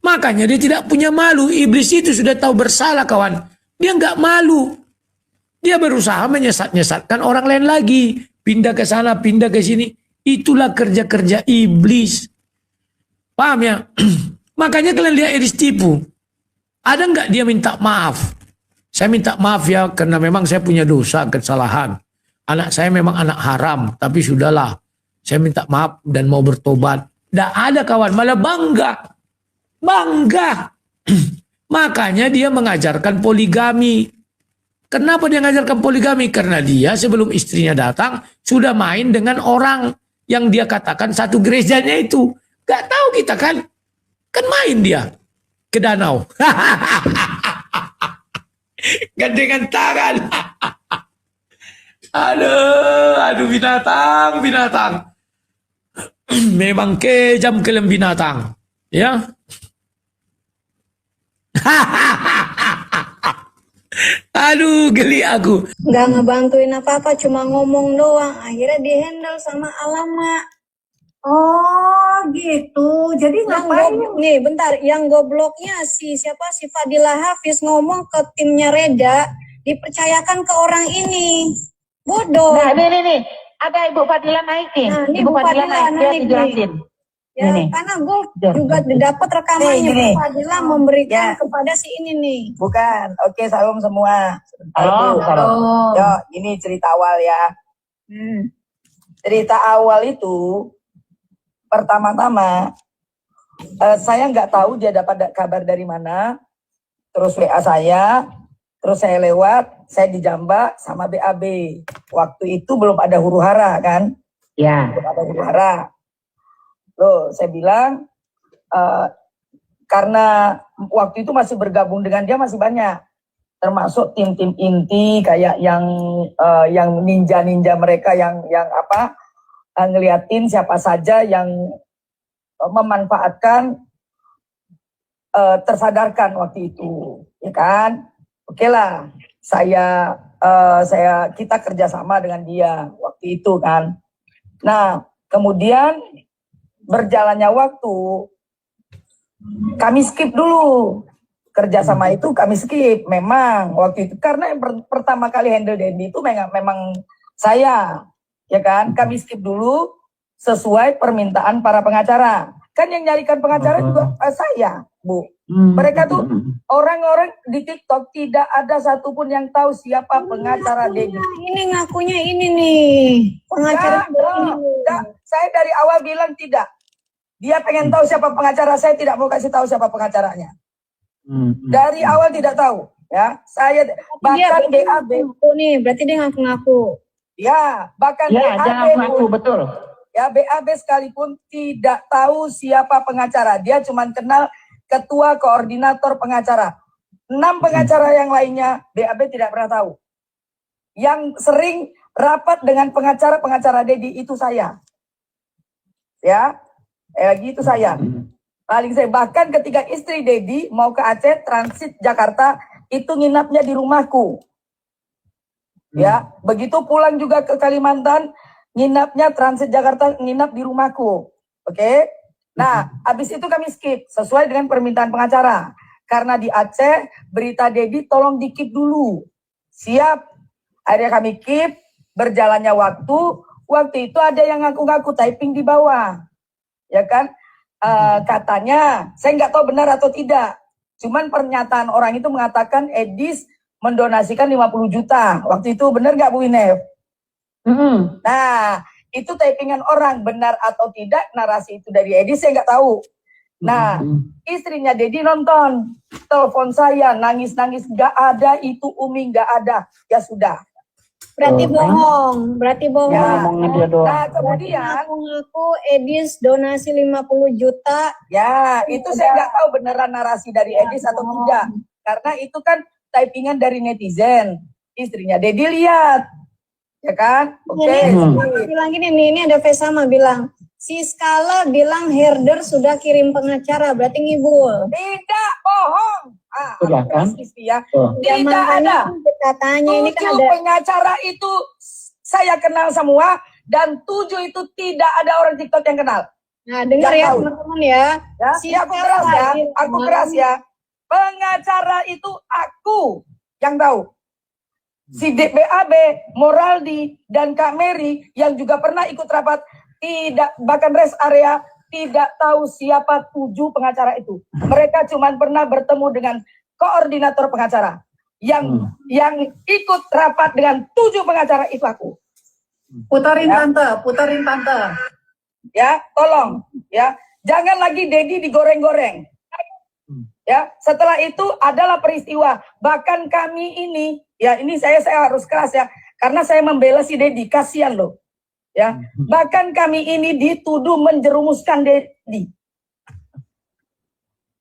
Speaker 3: Makanya dia tidak punya malu. Iblis itu sudah tahu bersalah kawan. Dia nggak malu. Dia berusaha menyesatkan orang lain lagi. Pindah ke sana, pindah ke sini. Itulah kerja-kerja iblis. Paham ya? Makanya kalian lihat Edis tipu. Ada nggak dia minta maaf? Saya minta maaf ya karena memang saya punya dosa, kesalahan. Anak saya memang anak haram, tapi sudahlah. Saya minta maaf dan mau bertobat. Nggak ada kawan, malah bangga. Bangga. Makanya dia mengajarkan poligami. Kenapa dia mengajarkan poligami? Karena dia sebelum istrinya datang sudah main dengan orang yang dia katakan satu gerejanya itu. Gak tahu kita kan. Kan main dia ke danau. Gandengan tangan. Aduh binatang. Memang kejam kelem binatang. Ya. Aduh, geli aku.
Speaker 2: Nggak ngebantuin apa-apa, cuma ngomong doang. Akhirnya dihandle sama Alama.
Speaker 1: Oh gitu. Jadi ngapain?
Speaker 2: Nih bentar, yang gobloknya siapa si Fadila Hafiz ngomong ke timnya Reda, dipercayakan ke orang ini. Bodoh.
Speaker 6: Nah, nih. Ada Ibu Fadila naik nih.
Speaker 2: Nah, ini
Speaker 6: Ibu
Speaker 2: Bu
Speaker 6: Fadila
Speaker 2: Fadila
Speaker 6: naik, dia
Speaker 2: naik
Speaker 6: dijelasin.
Speaker 2: Ya,
Speaker 6: Ini.
Speaker 2: karena gue juga dapat rekamannya
Speaker 1: Gini.
Speaker 2: Bu Fadila memberikan
Speaker 1: Ya.
Speaker 2: kepada si ini nih.
Speaker 1: Bukan. Oke, salam semua. Sebentar,
Speaker 6: Halo,
Speaker 1: Bu.
Speaker 6: halo.
Speaker 1: Yo, ini cerita awal ya. Cerita awal itu pertama-tama saya nggak tahu dia dapat kabar dari mana. Terus WA saya, terus saya lewat, saya dijambak sama BAB. Waktu itu belum ada huru hara kan?
Speaker 6: Ya.
Speaker 1: Belum ada huru hara. Loh, saya bilang karena waktu itu masih bergabung dengan dia masih banyak, termasuk tim-tim inti kayak yang ninja-ninja mereka yang apa ngeliatin siapa saja yang memanfaatkan tersadarkan waktu itu, ya kan? Oke lah, kita kerjasama dengan dia waktu itu kan. Nah, kemudian berjalannya waktu, kami skip dulu kerjasama itu, kami skip. Memang waktu itu karena yang pertama kali handle Dendi itu memang saya, ya kan? Kami skip dulu sesuai permintaan para pengacara. Kan yang nyarikan pengacara juga saya, Bu. Mereka tuh orang-orang di TikTok tidak ada satupun yang tahu siapa pengacara Dendi.
Speaker 2: Ini ngakunya ini nih pengacara.
Speaker 1: Saya dari awal bilang tidak. Dia pengen tahu siapa pengacara, saya tidak mau kasih tahu siapa pengacaranya. Dari awal tidak tahu, ya. Saya bahkan BAB.
Speaker 2: Nih, berarti dia ngaku-ngaku.
Speaker 1: Ya, bahkan
Speaker 6: Ya,
Speaker 1: BAB
Speaker 6: jangan ngaku, betul.
Speaker 1: ya BAB sekalipun tidak tahu siapa pengacara. Dia cuma kenal ketua koordinator pengacara. 6 pengacara yang lainnya BAB tidak pernah tahu. Yang sering rapat dengan pengacara Dedi itu saya. Ya, gitu saya. Paling saya bahkan ketika istri Dedi mau ke Aceh transit Jakarta itu nginapnya di rumahku. Ya, begitu pulang juga ke Kalimantan nginapnya transit Jakarta nginap di rumahku. Oke? Nah, habis itu kami skip sesuai dengan permintaan pengacara. Karena di Aceh berita Dedi tolong di-keep dulu. Siap. Akhirnya kami keep, berjalannya waktu itu ada yang ngaku-ngaku typing di bawah. Ya kan? Katanya, saya nggak tahu benar atau tidak. Cuman pernyataan orang itu mengatakan Edis mendonasikan 50 juta. Waktu itu benar nggak Bu Inef? Nah, itu typingan orang, benar atau tidak narasi itu dari Edis saya nggak tahu. Nah, istrinya Dedi nonton, telepon saya, nangis-nangis, nggak ada itu Umi, nggak ada. Ya sudah.
Speaker 2: Berarti bohong, berarti bohong.
Speaker 1: Ya.
Speaker 6: Ngomongnya dia doang.
Speaker 1: Nah, kemudian,
Speaker 2: Ngaku-ngaku Edis donasi 50 juta.
Speaker 1: ya itu saya nggak tahu beneran narasi dari Edis atau tidak. Karena itu kan typingan dari netizen. Istrinya Dedi lihat. Ya kan? Oke.
Speaker 2: Bilang gini nih, ini ada Vesama bilang, si Skala bilang herder sudah kirim pengacara, berarti ngibul.
Speaker 1: Tidak, bohong.
Speaker 6: Sudah kan?
Speaker 1: Ya.
Speaker 6: Tuh.
Speaker 1: Tidak ada.
Speaker 2: Katanya ini kan
Speaker 1: 7
Speaker 2: ada.
Speaker 1: pengacara itu saya kenal semua dan 7 itu tidak ada orang TikTok yang kenal.
Speaker 2: Nah, dengar
Speaker 1: Yang
Speaker 2: ya
Speaker 1: tahu.
Speaker 2: teman-teman ya.
Speaker 1: Ya,
Speaker 2: Si
Speaker 1: aku keras ya.
Speaker 2: Skala
Speaker 1: Aku keras ya. Pengacara itu aku yang tahu. Si BAB, Moraldi, dan Kak Mary yang juga pernah ikut rapat tidak, bahkan rest area tidak tahu siapa 7 pengacara itu. Mereka cuma pernah bertemu dengan koordinator pengacara. Yang ikut rapat dengan 7 pengacara itu aku.
Speaker 7: Putarin
Speaker 1: Ya.
Speaker 7: tante.
Speaker 1: Ya, tolong ya. Jangan lagi Dedi digoreng-goreng. Ya, setelah itu adalah peristiwa. Bahkan kami ini, ya ini saya harus keras ya, karena saya membela si Dedi, kasihan loh. Ya, bahkan kami ini dituduh menjerumuskan Dedi.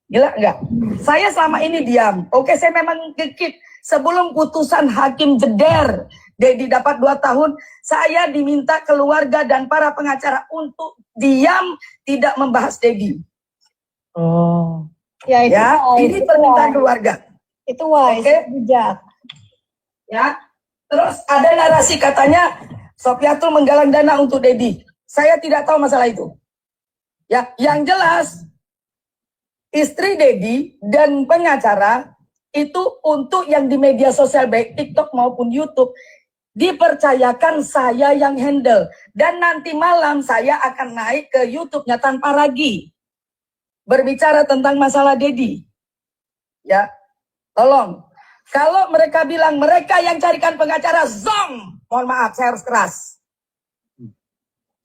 Speaker 1: Gila enggak? Saya selama ini diam. Oke, saya memang ngekip sebelum putusan hakim jeder Dedi dapat 2 tahun. Saya diminta keluarga dan para pengacara untuk diam, tidak membahas Dedi.
Speaker 6: Oh.
Speaker 2: Ya itu
Speaker 1: Ya,
Speaker 2: wise,
Speaker 1: ini
Speaker 2: itu
Speaker 1: permintaan
Speaker 2: wise.
Speaker 1: keluarga.
Speaker 2: Itu wise,
Speaker 1: Oke.
Speaker 2: bijak.
Speaker 1: Ya, terus ada narasi katanya Sofiatul menggalang dana untuk Dedi. Saya tidak tahu masalah itu. Ya, yang jelas istri Dedi dan pengacara itu untuk yang di media sosial baik TikTok maupun YouTube dipercayakan saya yang handle, dan nanti malam saya akan naik ke YouTube-nya tanpa ragi berbicara tentang masalah Dedi. Ya, tolong. Kalau mereka bilang mereka yang carikan pengacara, zong, mohon maaf saya harus keras.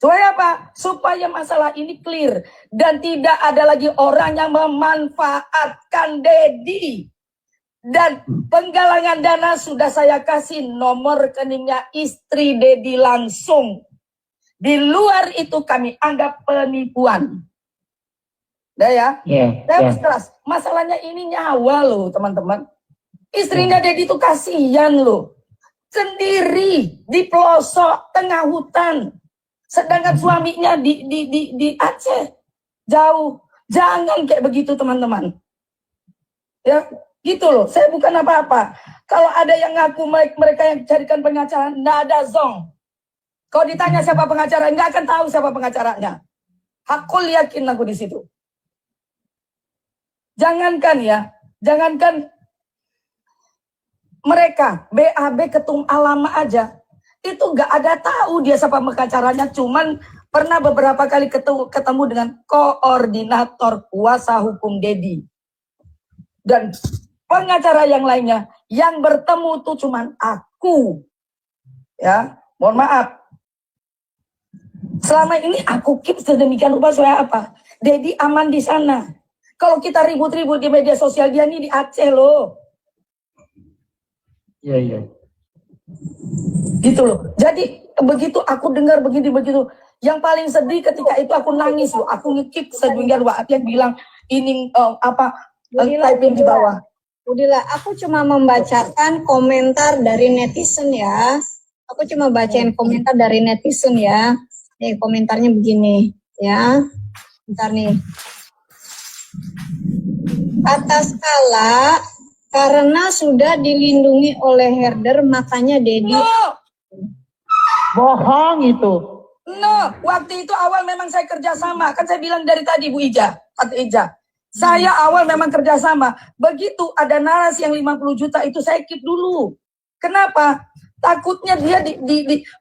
Speaker 1: Supaya apa? Supaya masalah ini clear dan tidak ada lagi orang yang memanfaatkan Dedi. Dan penggalangan dana sudah saya kasih nomor rekeningnya istri Dedi langsung. Di luar itu kami anggap penipuan. Udah ya?
Speaker 6: Iya.
Speaker 1: Saya harus keras. Masalahnya ini nyawa loh teman-teman. Istrinya Dedi itu kasihan loh. Sendiri di pelosok tengah hutan. Sedangkan suaminya di Aceh. Jauh. Jangan kayak begitu teman-teman. Ya, gitu loh. Saya bukan apa-apa. Kalau ada yang ngaku mereka yang carikan pengacara, nggak ada zong. Kalau ditanya siapa pengacara, nggak akan tahu siapa pengacaranya. Hakul yakin aku di situ. Jangankan ya, jangankan mereka, BAB Ketum Alama aja, itu nggak ada tahu dia siapa pengacaranya, cuman pernah beberapa kali ketemu dengan koordinator kuasa hukum Dedi. Dan pengacara yang lainnya, yang bertemu tuh cuman aku. Ya, mohon maaf. Selama ini aku keep sedemikian rupa supaya apa? Dedi aman di sana. Kalau kita ribut-ribut di media sosial, dia ini di Aceh loh.
Speaker 6: Iya, iya.
Speaker 1: Gitu loh. Jadi begitu aku dengar begitu, yang paling sedih ketika itu aku nangis loh. Aku ngekip sedemikian rupa. Yang bilang ini typing di bawah.
Speaker 2: Udahlah, aku cuma membacakan komentar dari netizen ya. Aku cuma bacain komentar dari netizen ya. Nih komentarnya begini ya. Bentar nih. Atas skala karena sudah dilindungi oleh herder makanya Dedi.
Speaker 1: No,
Speaker 6: Bohong itu.
Speaker 1: no. Waktu itu awal memang saya kerjasama. Kan saya bilang dari tadi Bu Ija, Tante Ija. Saya awal memang kerjasama. Begitu ada narasi yang 50 juta itu saya keep dulu. Kenapa? Takutnya dia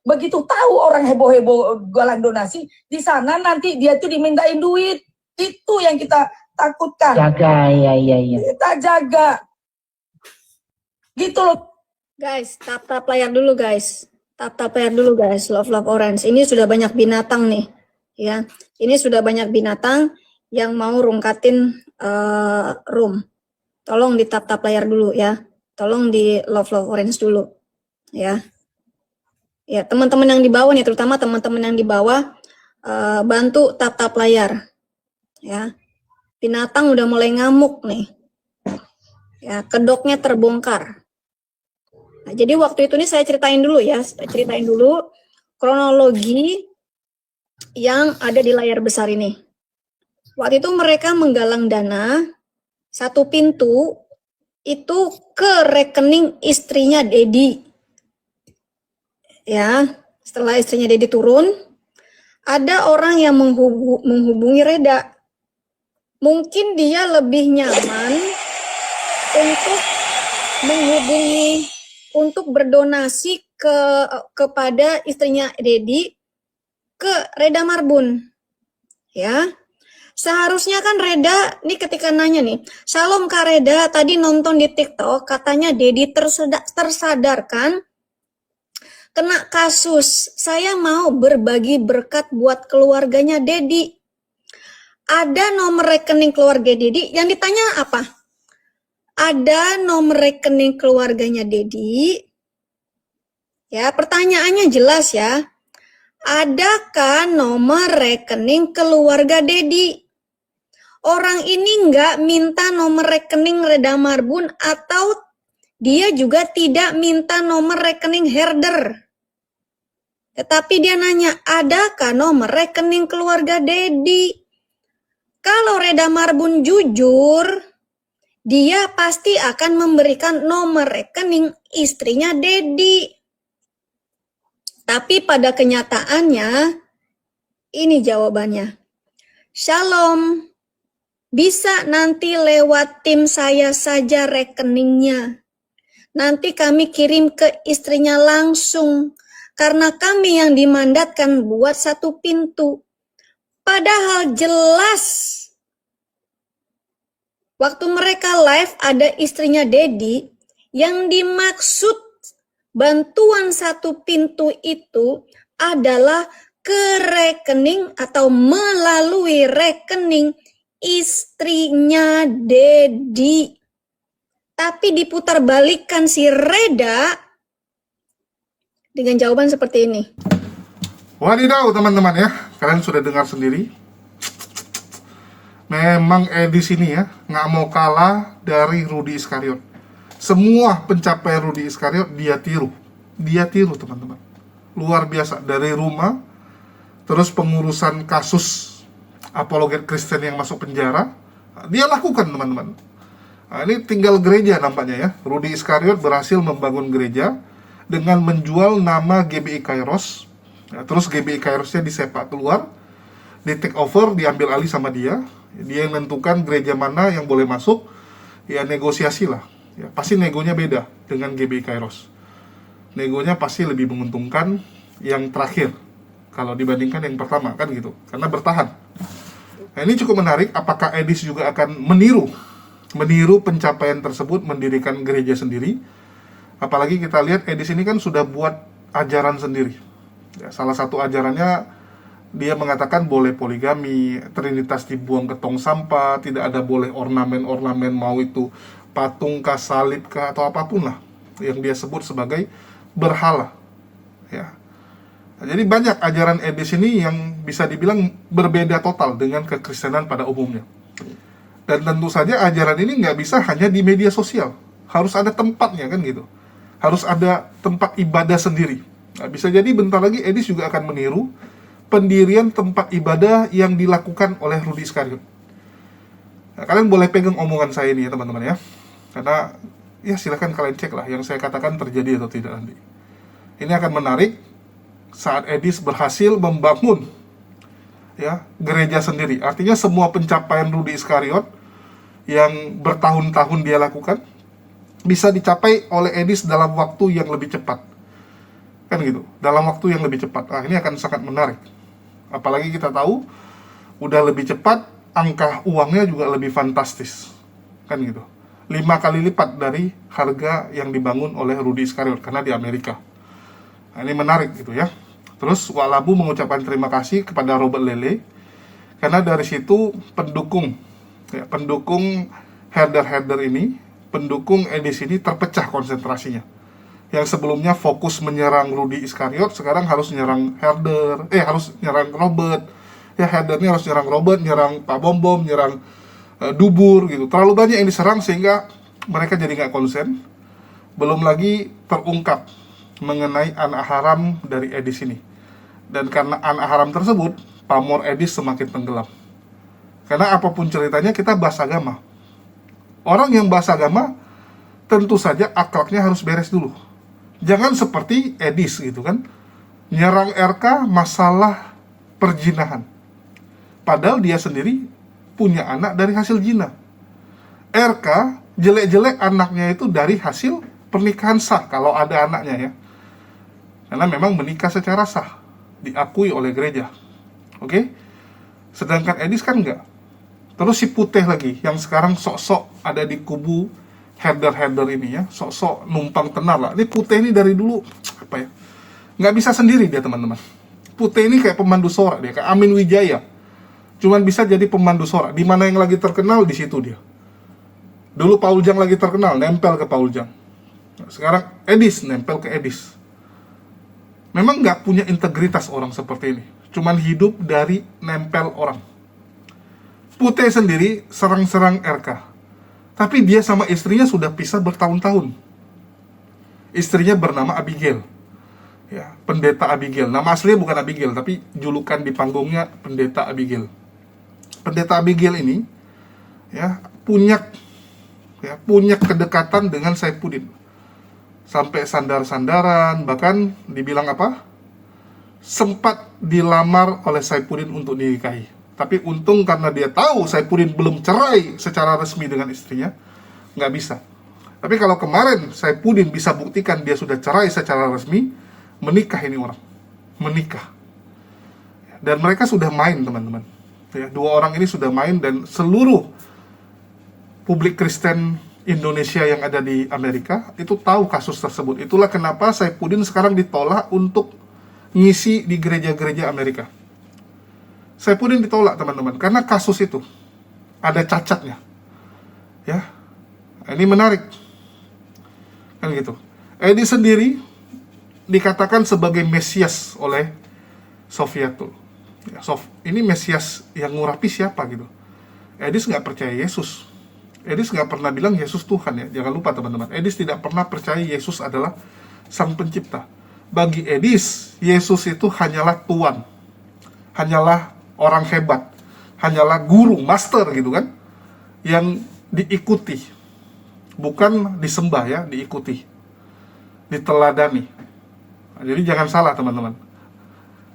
Speaker 1: begitu tahu orang heboh-heboh galang donasi, di sana nanti dia tuh dimintain duit. Itu yang kita takutkan.
Speaker 6: Jaga, iya.
Speaker 1: Kita jaga. Gitu loh.
Speaker 2: Guys, tap layar dulu guys. Tap layar dulu guys. Love Orange. Ini sudah banyak binatang nih. Ya, ini sudah banyak binatang yang mau rungkatin room. Tolong di tap layar dulu ya. Tolong di Love Orange dulu. Ya. Ya, teman-teman yang di bawah nih, terutama teman-teman yang di bawah bantu tap layar. Ya. Binatang udah mulai ngamuk nih. Ya, kedoknya terbongkar. Nah, jadi waktu itu nih saya ceritain dulu ya, kronologi yang ada di layar besar ini. Waktu itu mereka menggalang dana satu pintu itu ke rekening istrinya Dedi. Ya, setelah istrinya Dedi turun, ada orang yang menghubungi Reda. Mungkin dia lebih nyaman untuk menghubungi, untuk berdonasi kepada istrinya Dedi ke Reda Marbun. Ya. Seharusnya kan Reda nih ketika nanya nih, "Shalom Kak Reda, tadi nonton di TikTok katanya Dedi tersadarkan kena kasus. Saya mau berbagi berkat buat keluarganya Dedi. Ada nomor rekening keluarga Dedi." Yang ditanya apa? Ada nomor rekening keluarganya Dedi. Ya, pertanyaannya jelas ya. Adakah nomor rekening keluarga Dedi? Orang ini nggak minta nomor rekening Reda Marbun atau dia juga tidak minta nomor rekening herder. Tetapi dia nanya, adakah nomor rekening keluarga Dedi? Kalau Reda Marbun jujur, dia pasti akan memberikan nomor rekening istrinya Dedi. Tapi pada kenyataannya, ini jawabannya. Shalom, bisa nanti lewat tim saya saja rekeningnya. Nanti kami kirim ke istrinya langsung, karena kami yang dimandatkan buat satu pintu. Padahal jelas, waktu mereka live ada istrinya Dedi, yang dimaksud bantuan satu pintu itu adalah ke rekening atau melalui rekening istrinya Dedi. Tapi diputarbalikkan si Reda dengan jawaban seperti ini.
Speaker 4: Wadidaw teman-teman ya, kalian sudah dengar sendiri. Memang Edis ini ya, nggak mau kalah dari Rudy Iskariot. Semua pencapaian Rudy Iskariot dia tiru. Dia tiru teman-teman. Luar biasa, dari rumah, terus pengurusan kasus apologet Kristen yang masuk penjara, dia lakukan teman-teman. Nah, ini tinggal gereja nampaknya ya. Rudy Iskariot berhasil membangun gereja dengan menjual nama GBI Kairos. Ya, terus GBI Kairosnya disepak keluar, di take over, diambil alih sama dia. Dia yang menentukan gereja mana yang boleh masuk. Ya negosiasi lah. Ya, pasti negonya beda dengan GBI Kairos. Negonya pasti lebih menguntungkan yang terakhir kalau dibandingkan yang pertama, kan gitu. Karena bertahan. Nah, ini cukup menarik. Apakah Edis juga akan meniru pencapaian tersebut, mendirikan gereja sendiri? Apalagi kita lihat Edis ini kan sudah buat ajaran sendiri. Ya, salah satu ajarannya dia mengatakan boleh poligami, Trinitas dibuang ke tong sampah, tidak ada boleh ornamen-ornamen, mau itu patung kah, salib kah, atau apapun lah yang dia sebut sebagai berhala. Ya. Nah, jadi banyak ajaran Edis ini yang bisa dibilang berbeda total dengan kekristenan pada umumnya. Dan tentu saja ajaran ini nggak bisa hanya di media sosial. Harus ada tempatnya kan gitu. Harus ada tempat ibadah sendiri. Nah, bisa jadi bentar lagi Edis juga akan meniru pendirian tempat ibadah yang dilakukan oleh Rudy Iskariot. Nah, kalian boleh pegang omongan saya ini ya teman-teman ya. Karena ya silahkan kalian cek lah yang saya katakan terjadi atau tidak nanti. Ini akan menarik saat Edis berhasil membangun ya gereja sendiri. Artinya semua pencapaian Rudy Iskariot yang bertahun-tahun dia lakukan bisa dicapai oleh Edis dalam waktu yang lebih cepat. Kan gitu, dalam waktu yang lebih cepat. Ini akan sangat menarik. Apalagi kita tahu udah lebih cepat, angka uangnya juga lebih fantastis. Kan gitu. 5 kali lipat dari harga yang dibangun oleh Rudy Iskariot karena di Amerika. Ini menarik gitu ya. Terus Walabu mengucapkan terima kasih kepada Robert Lele karena dari situ pendukung herder-herder ini, pendukung Edis ini terpecah konsentrasinya. Yang sebelumnya fokus menyerang Rudy Iskariot, sekarang harus nyerang herder, harus nyerang Robert. Ya herdernya harus nyerang Robert, nyerang Pak Bom, nyerang Dubur gitu. Terlalu banyak yang diserang sehingga mereka jadi nggak konsen. Belum lagi terungkap mengenai anak haram dari Edis ini. Dan karena anak haram tersebut, pamor Edis semakin tenggelam. Karena apapun ceritanya kita bahas agama. Orang yang bahas agama tentu saja akhlaknya harus beres dulu. Jangan seperti Edis gitu kan. Nyerang RK masalah perzinahan. Padahal dia sendiri punya anak dari hasil zina. RK jelek-jelek anaknya itu dari hasil pernikahan sah kalau ada anaknya ya. Karena memang menikah secara sah, diakui oleh gereja. Oke? Sedangkan Edis kan enggak. Terus si Putih lagi, yang sekarang sok-sok ada di kubu herder-herder ini ya, sok-sok numpang tenar lah. Ini Putih ini dari dulu, apa ya, nggak bisa sendiri dia teman-teman. Putih ini kayak pemandu sorak dia, kayak Amin Wijaya. Cuman bisa jadi pemandu sorak. Di mana yang lagi terkenal, di situ dia. Dulu Paul Jang lagi terkenal, nempel ke Paul Jang. Sekarang Edis, nempel ke Edis. Memang nggak punya integritas orang seperti ini. Cuman hidup dari nempel orang. Putih sendiri serang-serang RK. Tapi dia sama istrinya sudah pisah bertahun-tahun. Istrinya bernama Abigail. Ya, pendeta Abigail. Nama aslinya bukan Abigail, tapi julukan di panggungnya pendeta Abigail. Pendeta Abigail ini ya punya kedekatan dengan Saifuddin. Sampai sandar-sandaran, bahkan dibilang apa? Sempat dilamar oleh Saifuddin untuk dinikahi. Tapi untung karena dia tahu Saifuddin belum cerai secara resmi dengan istrinya, nggak bisa. Tapi kalau kemarin Saifuddin bisa buktikan dia sudah cerai secara resmi, menikah ini orang. Menikah. Dan mereka sudah main, teman-teman. Ya, dua orang ini sudah main dan seluruh publik Kristen Indonesia yang ada di Amerika itu tahu kasus tersebut. Itulah kenapa Saifuddin sekarang ditolak untuk ngisi di gereja-gereja Amerika. Saifuddin ditolak, teman-teman, karena kasus itu ada cacatnya. Ya. Ini menarik. Kan gitu. Edi sendiri dikatakan sebagai Mesias oleh Sofiatul. Ya, ini Mesias yang ngurapi siapa gitu. Edis nggak percaya Yesus. Edis nggak pernah bilang Yesus Tuhan ya. Jangan lupa teman-teman. Edis tidak pernah percaya Yesus adalah Sang Pencipta. Bagi Edis, Yesus itu hanyalah Tuhan. Hanyalah orang hebat. Hanyalah guru, master gitu kan. Yang diikuti. Bukan disembah ya, diikuti. Diteladani. Nah, jadi jangan salah teman-teman.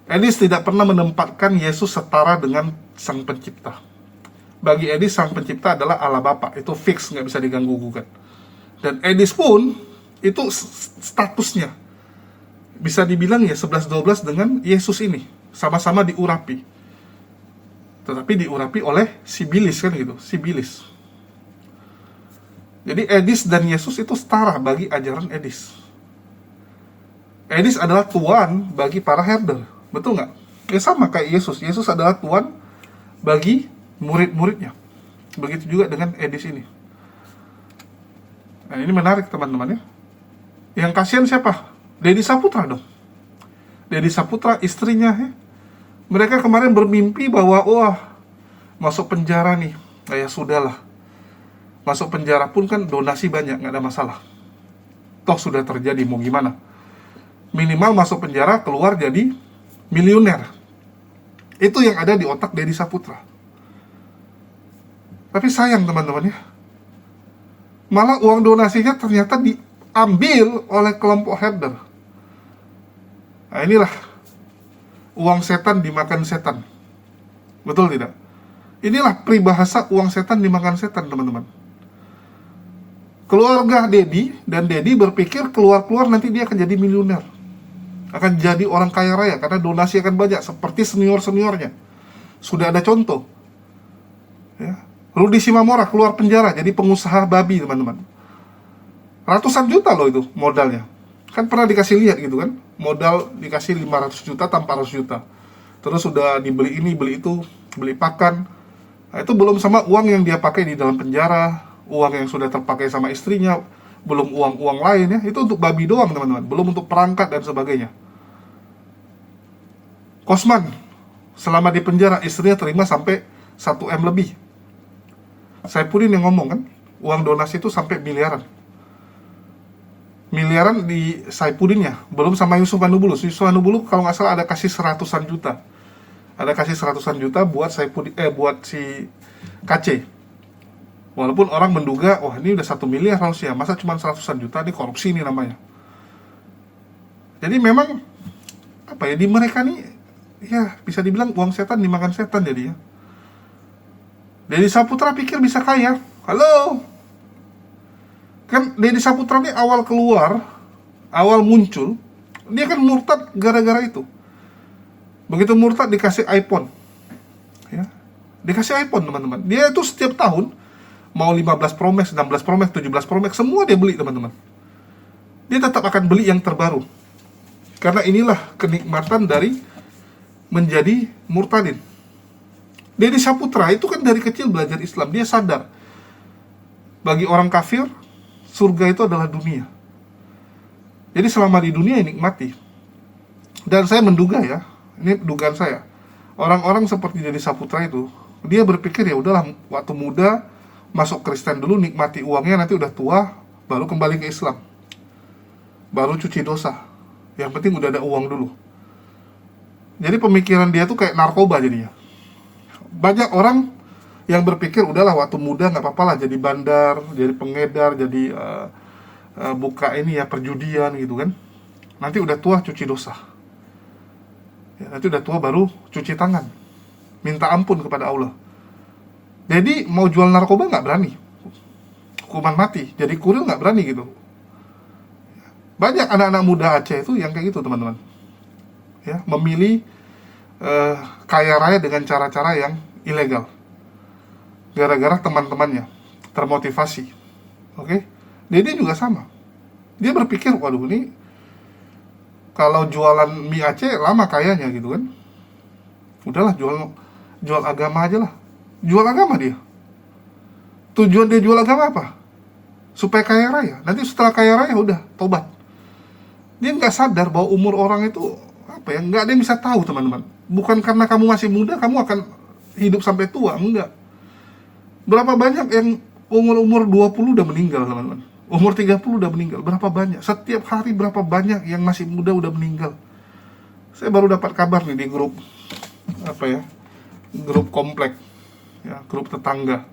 Speaker 4: Edis tidak pernah menempatkan Yesus setara dengan Sang Pencipta. Bagi Edis, Sang Pencipta adalah Allah Bapa. Itu fix, nggak bisa diganggu-gugat. Dan Edis pun, itu statusnya. Bisa dibilang ya 11-12 dengan Yesus ini. Sama-sama diurapi. Tetapi diurapi oleh Sibilis kan gitu. Sibilis. Jadi Edis dan Yesus itu setara bagi ajaran Edis. Edis adalah Tuhan bagi para herder. Betul nggak? Ya sama kayak Yesus. Yesus adalah Tuhan bagi murid-muridnya. Begitu juga dengan Edis ini. Nah ini menarik teman-teman ya. Yang kasihan siapa? Deddy Saputra dong. Deddy Saputra istrinya ya. Mereka kemarin bermimpi bahwa wah masuk penjara nih. Nah, ya sudahlah. Masuk penjara pun kan donasi banyak, nggak ada masalah. Toh sudah terjadi, mau gimana? Minimal masuk penjara, keluar jadi miliuner. Itu yang ada di otak Deddy Saputra. Tapi sayang teman-teman ya, malah uang donasinya ternyata diambil oleh kelompok herder. Nah inilah uang setan dimakan setan. Betul tidak? Inilah peribahasa uang setan dimakan setan teman-teman. Keluarga Deddy dan Deddy berpikir keluar-keluar nanti dia akan jadi miliuner. Akan jadi orang kaya raya karena donasi akan banyak seperti senior-seniornya. Sudah ada contoh. Ya. Rudi Simamora keluar penjara jadi pengusaha babi, teman-teman. Ratusan juta loh itu modalnya. Kan pernah dikasih lihat gitu kan. Modal dikasih 500 juta tanpa 100 juta. Terus sudah dibeli ini, beli itu, beli pakan. Nah, itu belum sama uang yang dia pakai di dalam penjara, uang yang sudah terpakai sama istrinya, belum uang-uang lain ya. Itu untuk babi doang, teman-teman. Belum untuk perangkat dan sebagainya. Kosman selama di penjara istrinya terima sampai 1 M lebih. Saifuddin yang ngomong kan, uang donasi itu sampai miliaran. Miliaran di Saifuddinnya, belum sama Yusuf Manubulus. Yusuf Manubulus kalau nggak salah ada kasih 100-an juta. Ada kasih 100-an juta buat Saifuddin, buat si KC. Walaupun orang menduga, wah ini udah 1 miliar harusnya, masa cuma 100-an juta, ini korupsi nih namanya. Jadi memang apa ya, di mereka nih ya bisa dibilang uang setan dimakan setan jadi ya. Deddy Saputra pikir bisa kaya. Halo. Kan Deddy Saputra ini awal keluar, awal muncul, dia kan murtad gara-gara itu. Begitu murtad dikasih iPhone. Ya. Dikasih iPhone, teman-teman. Dia itu setiap tahun mau 15 Pro Max, 16 Pro Max, 17 Pro Max, semua dia beli, teman-teman. Dia tetap akan beli yang terbaru. Karena inilah kenikmatan dari menjadi murtadin. Deddy Saputra itu kan dari kecil belajar Islam. Dia sadar bagi orang kafir surga itu adalah dunia. Jadi selama di dunia nikmati. Dan saya menduga ya, ini dugaan saya, orang-orang seperti Deddy Saputra itu, dia berpikir ya udahlah waktu muda masuk Kristen dulu, nikmati uangnya, nanti udah tua baru kembali ke Islam. baru cuci dosa. Yang penting udah ada uang dulu. Jadi pemikiran dia tuh kayak narkoba jadinya. Banyak orang yang berpikir udahlah waktu muda nggak apa-apa lah jadi bandar, jadi pengedar, jadi buka ini ya perjudian gitu kan. Nanti udah tua cuci dosa. Ya, nanti udah tua baru cuci tangan, minta ampun kepada Allah. Jadi mau jual narkoba nggak berani, hukuman mati. Jadi kurir nggak berani gitu. Banyak anak-anak muda Aceh itu yang kayak gitu teman-teman. Ya, memilih kaya raya dengan cara-cara yang ilegal. Gara-gara teman-temannya termotivasi. Oke? Dia juga sama. Dia berpikir, waduh ini kalau jualan mie Aceh lama kayanya gitu kan. Udahlah jual agama aja lah. Jual agama dia. Tujuan dia jual agama apa? Supaya kaya raya. Nanti setelah kaya raya udah tobat. Dia nggak sadar bahwa umur orang itu apa ya? Nggak ada yang bisa tahu teman-teman. Bukan karena kamu masih muda kamu akan hidup sampai tua, enggak. Berapa banyak yang umur 20 udah meninggal teman-teman. Umur 30 udah meninggal. Berapa banyak? Setiap hari berapa banyak yang masih muda udah meninggal. Saya baru dapat kabar nih di grup apa ya? Grup komplek. Ya, grup tetangga.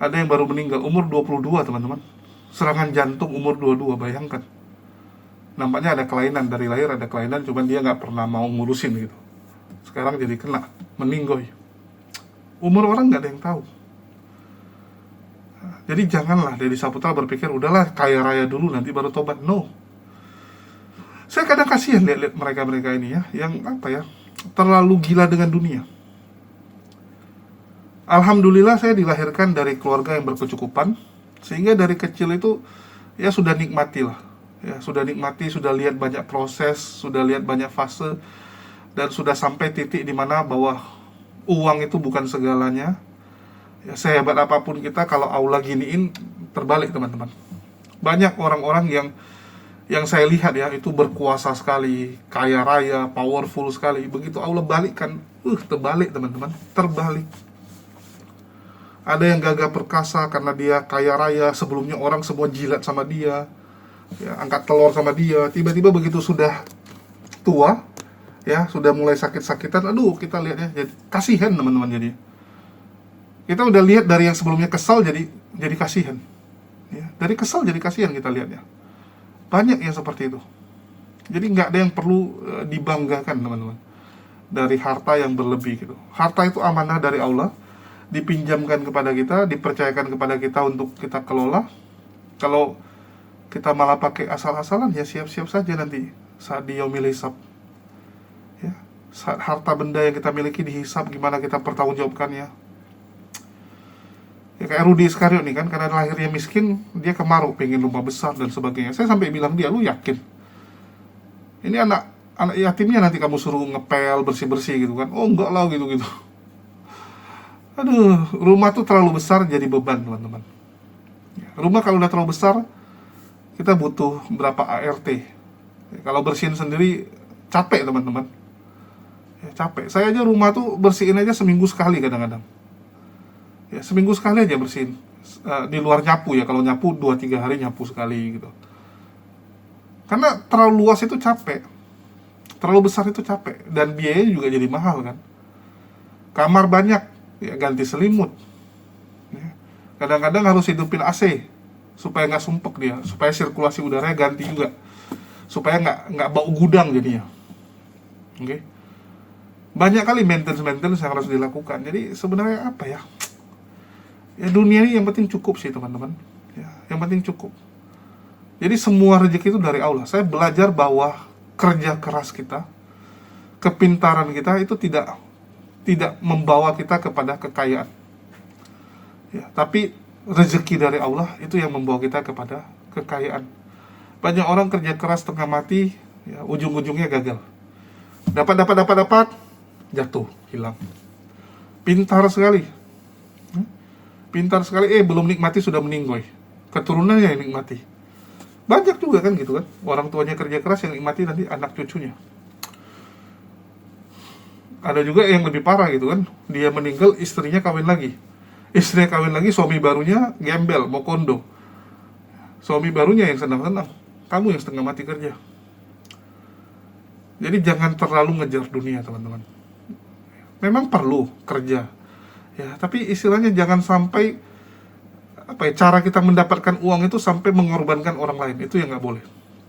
Speaker 4: Ada yang baru meninggal umur 22 teman-teman. Serangan jantung umur 22, bayangkan. Nampaknya ada kelainan dari lahir, ada kelainan cuman dia nggak pernah mau ngurusin gitu. Sekarang jadi kena, meninggoy. Umur orang nggak ada yang tahu. Jadi janganlah Deddy Saputra berpikir udahlah kaya raya dulu nanti baru tobat. No. Saya kadang kasihan lihat mereka-mereka ini ya, yang apa ya, terlalu gila dengan dunia. Alhamdulillah saya dilahirkan dari keluarga yang berkecukupan, sehingga dari kecil itu ya sudah nikmati lah. Ya, sudah nikmati, sudah lihat banyak proses, sudah lihat banyak fase, dan sudah sampai titik di mana bahwa uang itu bukan segalanya. Ya, sehebat apapun kita kalau Allah giniin terbalik teman-teman. Banyak orang-orang yang saya lihat ya itu berkuasa sekali, kaya raya, powerful sekali. Begitu Allah balikkan, terbalik teman-teman, terbalik. Ada yang gagah perkasa karena dia kaya raya, sebelumnya orang semua jilat sama dia, ya, angkat telur sama dia. Tiba-tiba begitu sudah tua, ya sudah mulai sakit-sakitan, aduh kita lihatnya jadi kasihan teman-teman. Jadi kita udah lihat dari yang sebelumnya kesal jadi kasihan, ya, dari kesal jadi kasihan kita lihatnya. Banyak yang seperti itu. Jadi nggak ada yang perlu dibanggakan teman-teman dari harta yang berlebih gitu. Harta itu amanah dari Allah, dipinjamkan kepada kita, dipercayakan kepada kita untuk kita kelola. Kalau kita malah pakai asal-asalan ya siap-siap saja nanti saat di yaumil hisab. Ya, saat harta benda yang kita miliki dihisab, gimana kita pertanggungjawabkannya. Ya kayak Rudi Iskariot nih kan, karena lahirnya miskin, dia kemaruk, pengen rumah besar dan sebagainya. Saya sampai bilang dia, lu yakin? Ini anak yatimnya nanti kamu suruh ngepel, bersih-bersih gitu kan? Oh enggak lah gitu-gitu. Aduh, rumah tuh terlalu besar jadi beban teman-teman. Ya, rumah kalau udah terlalu besar, kita butuh berapa ART. Ya, kalau bersihin sendiri capek teman-teman. Ya, capek. Saya aja rumah tuh bersihin aja seminggu sekali kadang-kadang. Ya, seminggu sekali aja bersihin. Di luar nyapu ya, kalau nyapu 2-3 hari nyapu sekali gitu. Karena terlalu luas itu capek, terlalu besar itu capek, dan biayanya juga jadi mahal kan. Kamar banyak, ya ganti selimut. Ya. Kadang-kadang harus hidupin AC supaya nggak sumpek dia, supaya sirkulasi udaranya ganti juga, supaya nggak bau gudang jadinya. Oke. Banyak kali maintenance yang harus dilakukan. Jadi sebenarnya apa ya? Ya dunia ini yang penting cukup sih teman-teman. Ya, yang penting cukup. Jadi semua rezeki itu dari Allah. Saya belajar bahwa kerja keras kita, kepintaran kita itu tidak membawa kita kepada kekayaan. Ya, tapi rezeki dari Allah itu yang membawa kita kepada kekayaan. Banyak orang kerja keras setengah mati, ya, ujung-ujungnya gagal. Dapat, jatuh, hilang. Pintar sekali. Pintar sekali, belum nikmati sudah meninggoy. Keturunannya yang nikmati. Banyak juga kan gitu kan, orang tuanya kerja keras yang nikmati nanti anak cucunya. Ada juga yang lebih parah gitu kan, dia meninggal, istrinya kawin lagi. Istrinya kawin lagi, suami barunya gembel, mau kondo. Suami barunya yang senang-senang. kamu yang setengah mati kerja. Jadi jangan terlalu ngejar dunia, teman-teman. Memang perlu kerja, ya, tapi istilahnya jangan sampai cara kita mendapatkan uang itu sampai mengorbankan orang lain. Itu yang nggak boleh.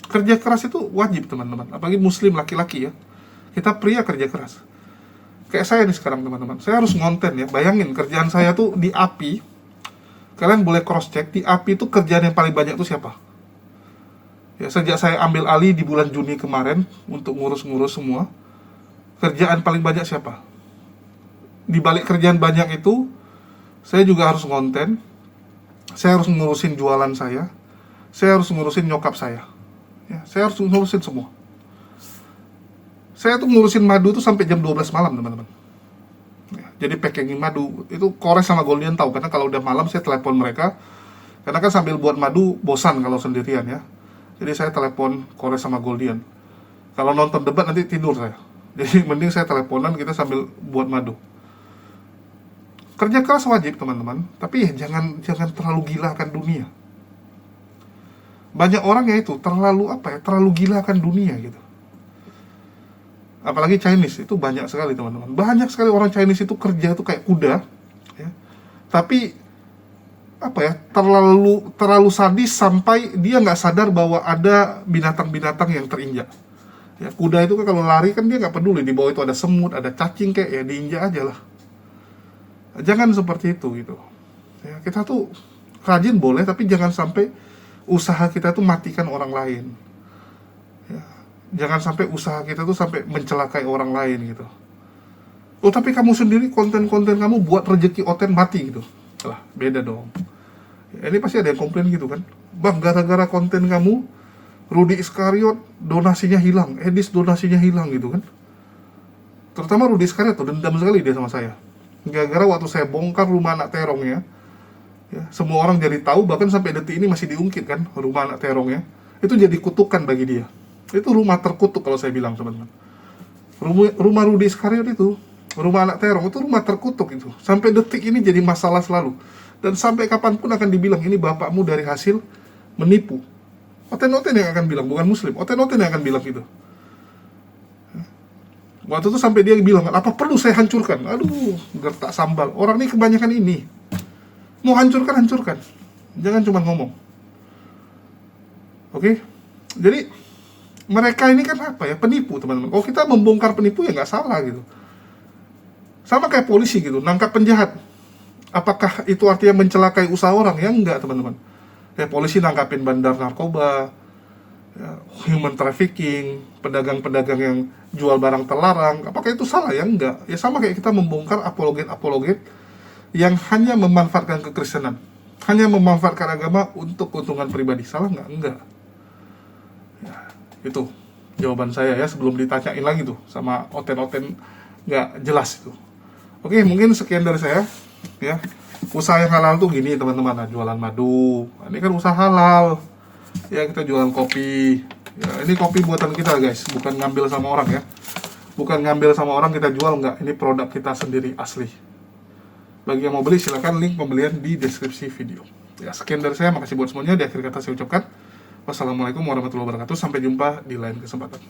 Speaker 4: Kerja keras itu wajib, teman-teman. Apalagi muslim laki-laki ya. Kita pria kerja keras. Kayak saya nih sekarang, teman-teman. Saya harus ngonten ya. Bayangin kerjaan saya tuh di API. Kalian boleh cross check di API itu kerjaan yang paling banyak tuh siapa? Ya, sejak saya ambil alih di bulan Juni kemarin untuk ngurus-ngurus semua, kerjaan paling banyak siapa? Di balik kerjaan banyak itu, saya juga harus ngonten, saya harus ngurusin jualan saya harus ngurusin nyokap saya. Ya, saya harus ngurusin semua. Saya tuh ngurusin madu tuh sampai jam 12 malam, teman-teman. Ya, jadi packaging madu, itu Kores sama Goldian tahu, karena kalau udah malam saya telepon mereka, karena kan sambil buat madu bosan kalau sendirian ya. Jadi saya telepon Kores sama Goldian. Kalau nonton debat nanti tidur saya. Jadi mending saya teleponan, kita sambil buat madu. Kerja keras wajib, teman-teman. Tapi ya jangan terlalu gila akan dunia. Banyak orang ya itu terlalu gila akan dunia gitu. Apalagi Chinese itu banyak sekali, teman-teman. Banyak sekali orang Chinese itu kerja itu kayak kuda, ya. Tapi terlalu sadis sampai dia nggak sadar bahwa ada binatang-binatang yang terinjak. Ya, kuda itu kan kalau lari kan dia nggak peduli di bawah itu ada semut, ada cacing kayak ya diinjak aja lah. Jangan seperti itu gitu. Ya, kita tuh rajin boleh, tapi jangan sampai usaha kita tuh matikan orang lain. Ya, jangan sampai usaha kita tuh sampai mencelakai orang lain gitu. Oh tapi kamu sendiri konten-konten kamu buat rezeki Oten mati gitu. Lah beda dong. Ya, ini pasti ada yang komplain gitu kan. Bang, gara-gara konten kamu Rudy Iskariot donasinya hilang, Edis donasinya hilang gitu kan. Terutama Rudy Iskariot tuh dendam sekali dia sama saya. Gara-gara waktu saya bongkar rumah anak terongnya, ya, semua orang jadi tahu, bahkan sampai detik ini masih diungkit kan rumah anak terongnya. Itu jadi kutukan bagi dia. Itu rumah terkutuk kalau saya bilang, teman-teman. Rumah Rudy Iskariot itu, rumah anak terong itu rumah terkutuk itu. Sampai detik ini jadi masalah selalu. Dan sampai kapanpun akan dibilang ini bapakmu dari hasil menipu. Oten-oten yang akan bilang, bukan muslim. Oten-oten yang akan bilang gitu. Waktu itu sampai dia bilang, apa perlu saya hancurkan? Aduh, gertak sambal. Orang ini kebanyakan ini. Mau hancurkan, hancurkan. Jangan cuma ngomong. Oke? Jadi, mereka ini kan penipu, teman-teman. Kalau kita membongkar penipu ya nggak salah gitu. Sama kayak polisi gitu, nangkap penjahat. Apakah itu artinya mencelakai usaha orang? Ya enggak, teman-teman. Kayak polisi nangkapin bandar narkoba, ya, human trafficking, pedagang-pedagang yang jual barang terlarang. Apakah itu salah? Ya enggak. Ya sama kayak kita membongkar apologet-apologet yang hanya memanfaatkan kekristenan, hanya memanfaatkan agama untuk keuntungan pribadi. Salah enggak? Enggak. Ya, itu jawaban saya ya, sebelum ditanyain lagi tuh sama oten-oten nggak jelas itu. Oke, mungkin sekian dari saya ya. Usaha yang halal tuh gini, teman-teman. Nah, jualan madu, ini kan usaha halal ya. Kita jualan kopi ya, ini kopi buatan kita guys, bukan ngambil sama orang ya, bukan ngambil sama orang kita jual, enggak. Ini produk kita sendiri asli. Bagi yang mau beli silakan, link pembelian di deskripsi video ya. Sekian dari saya, makasih buat semuanya. Di akhir kata saya ucapkan wassalamualaikum warahmatullahi wabarakatuh. Sampai jumpa di lain kesempatan.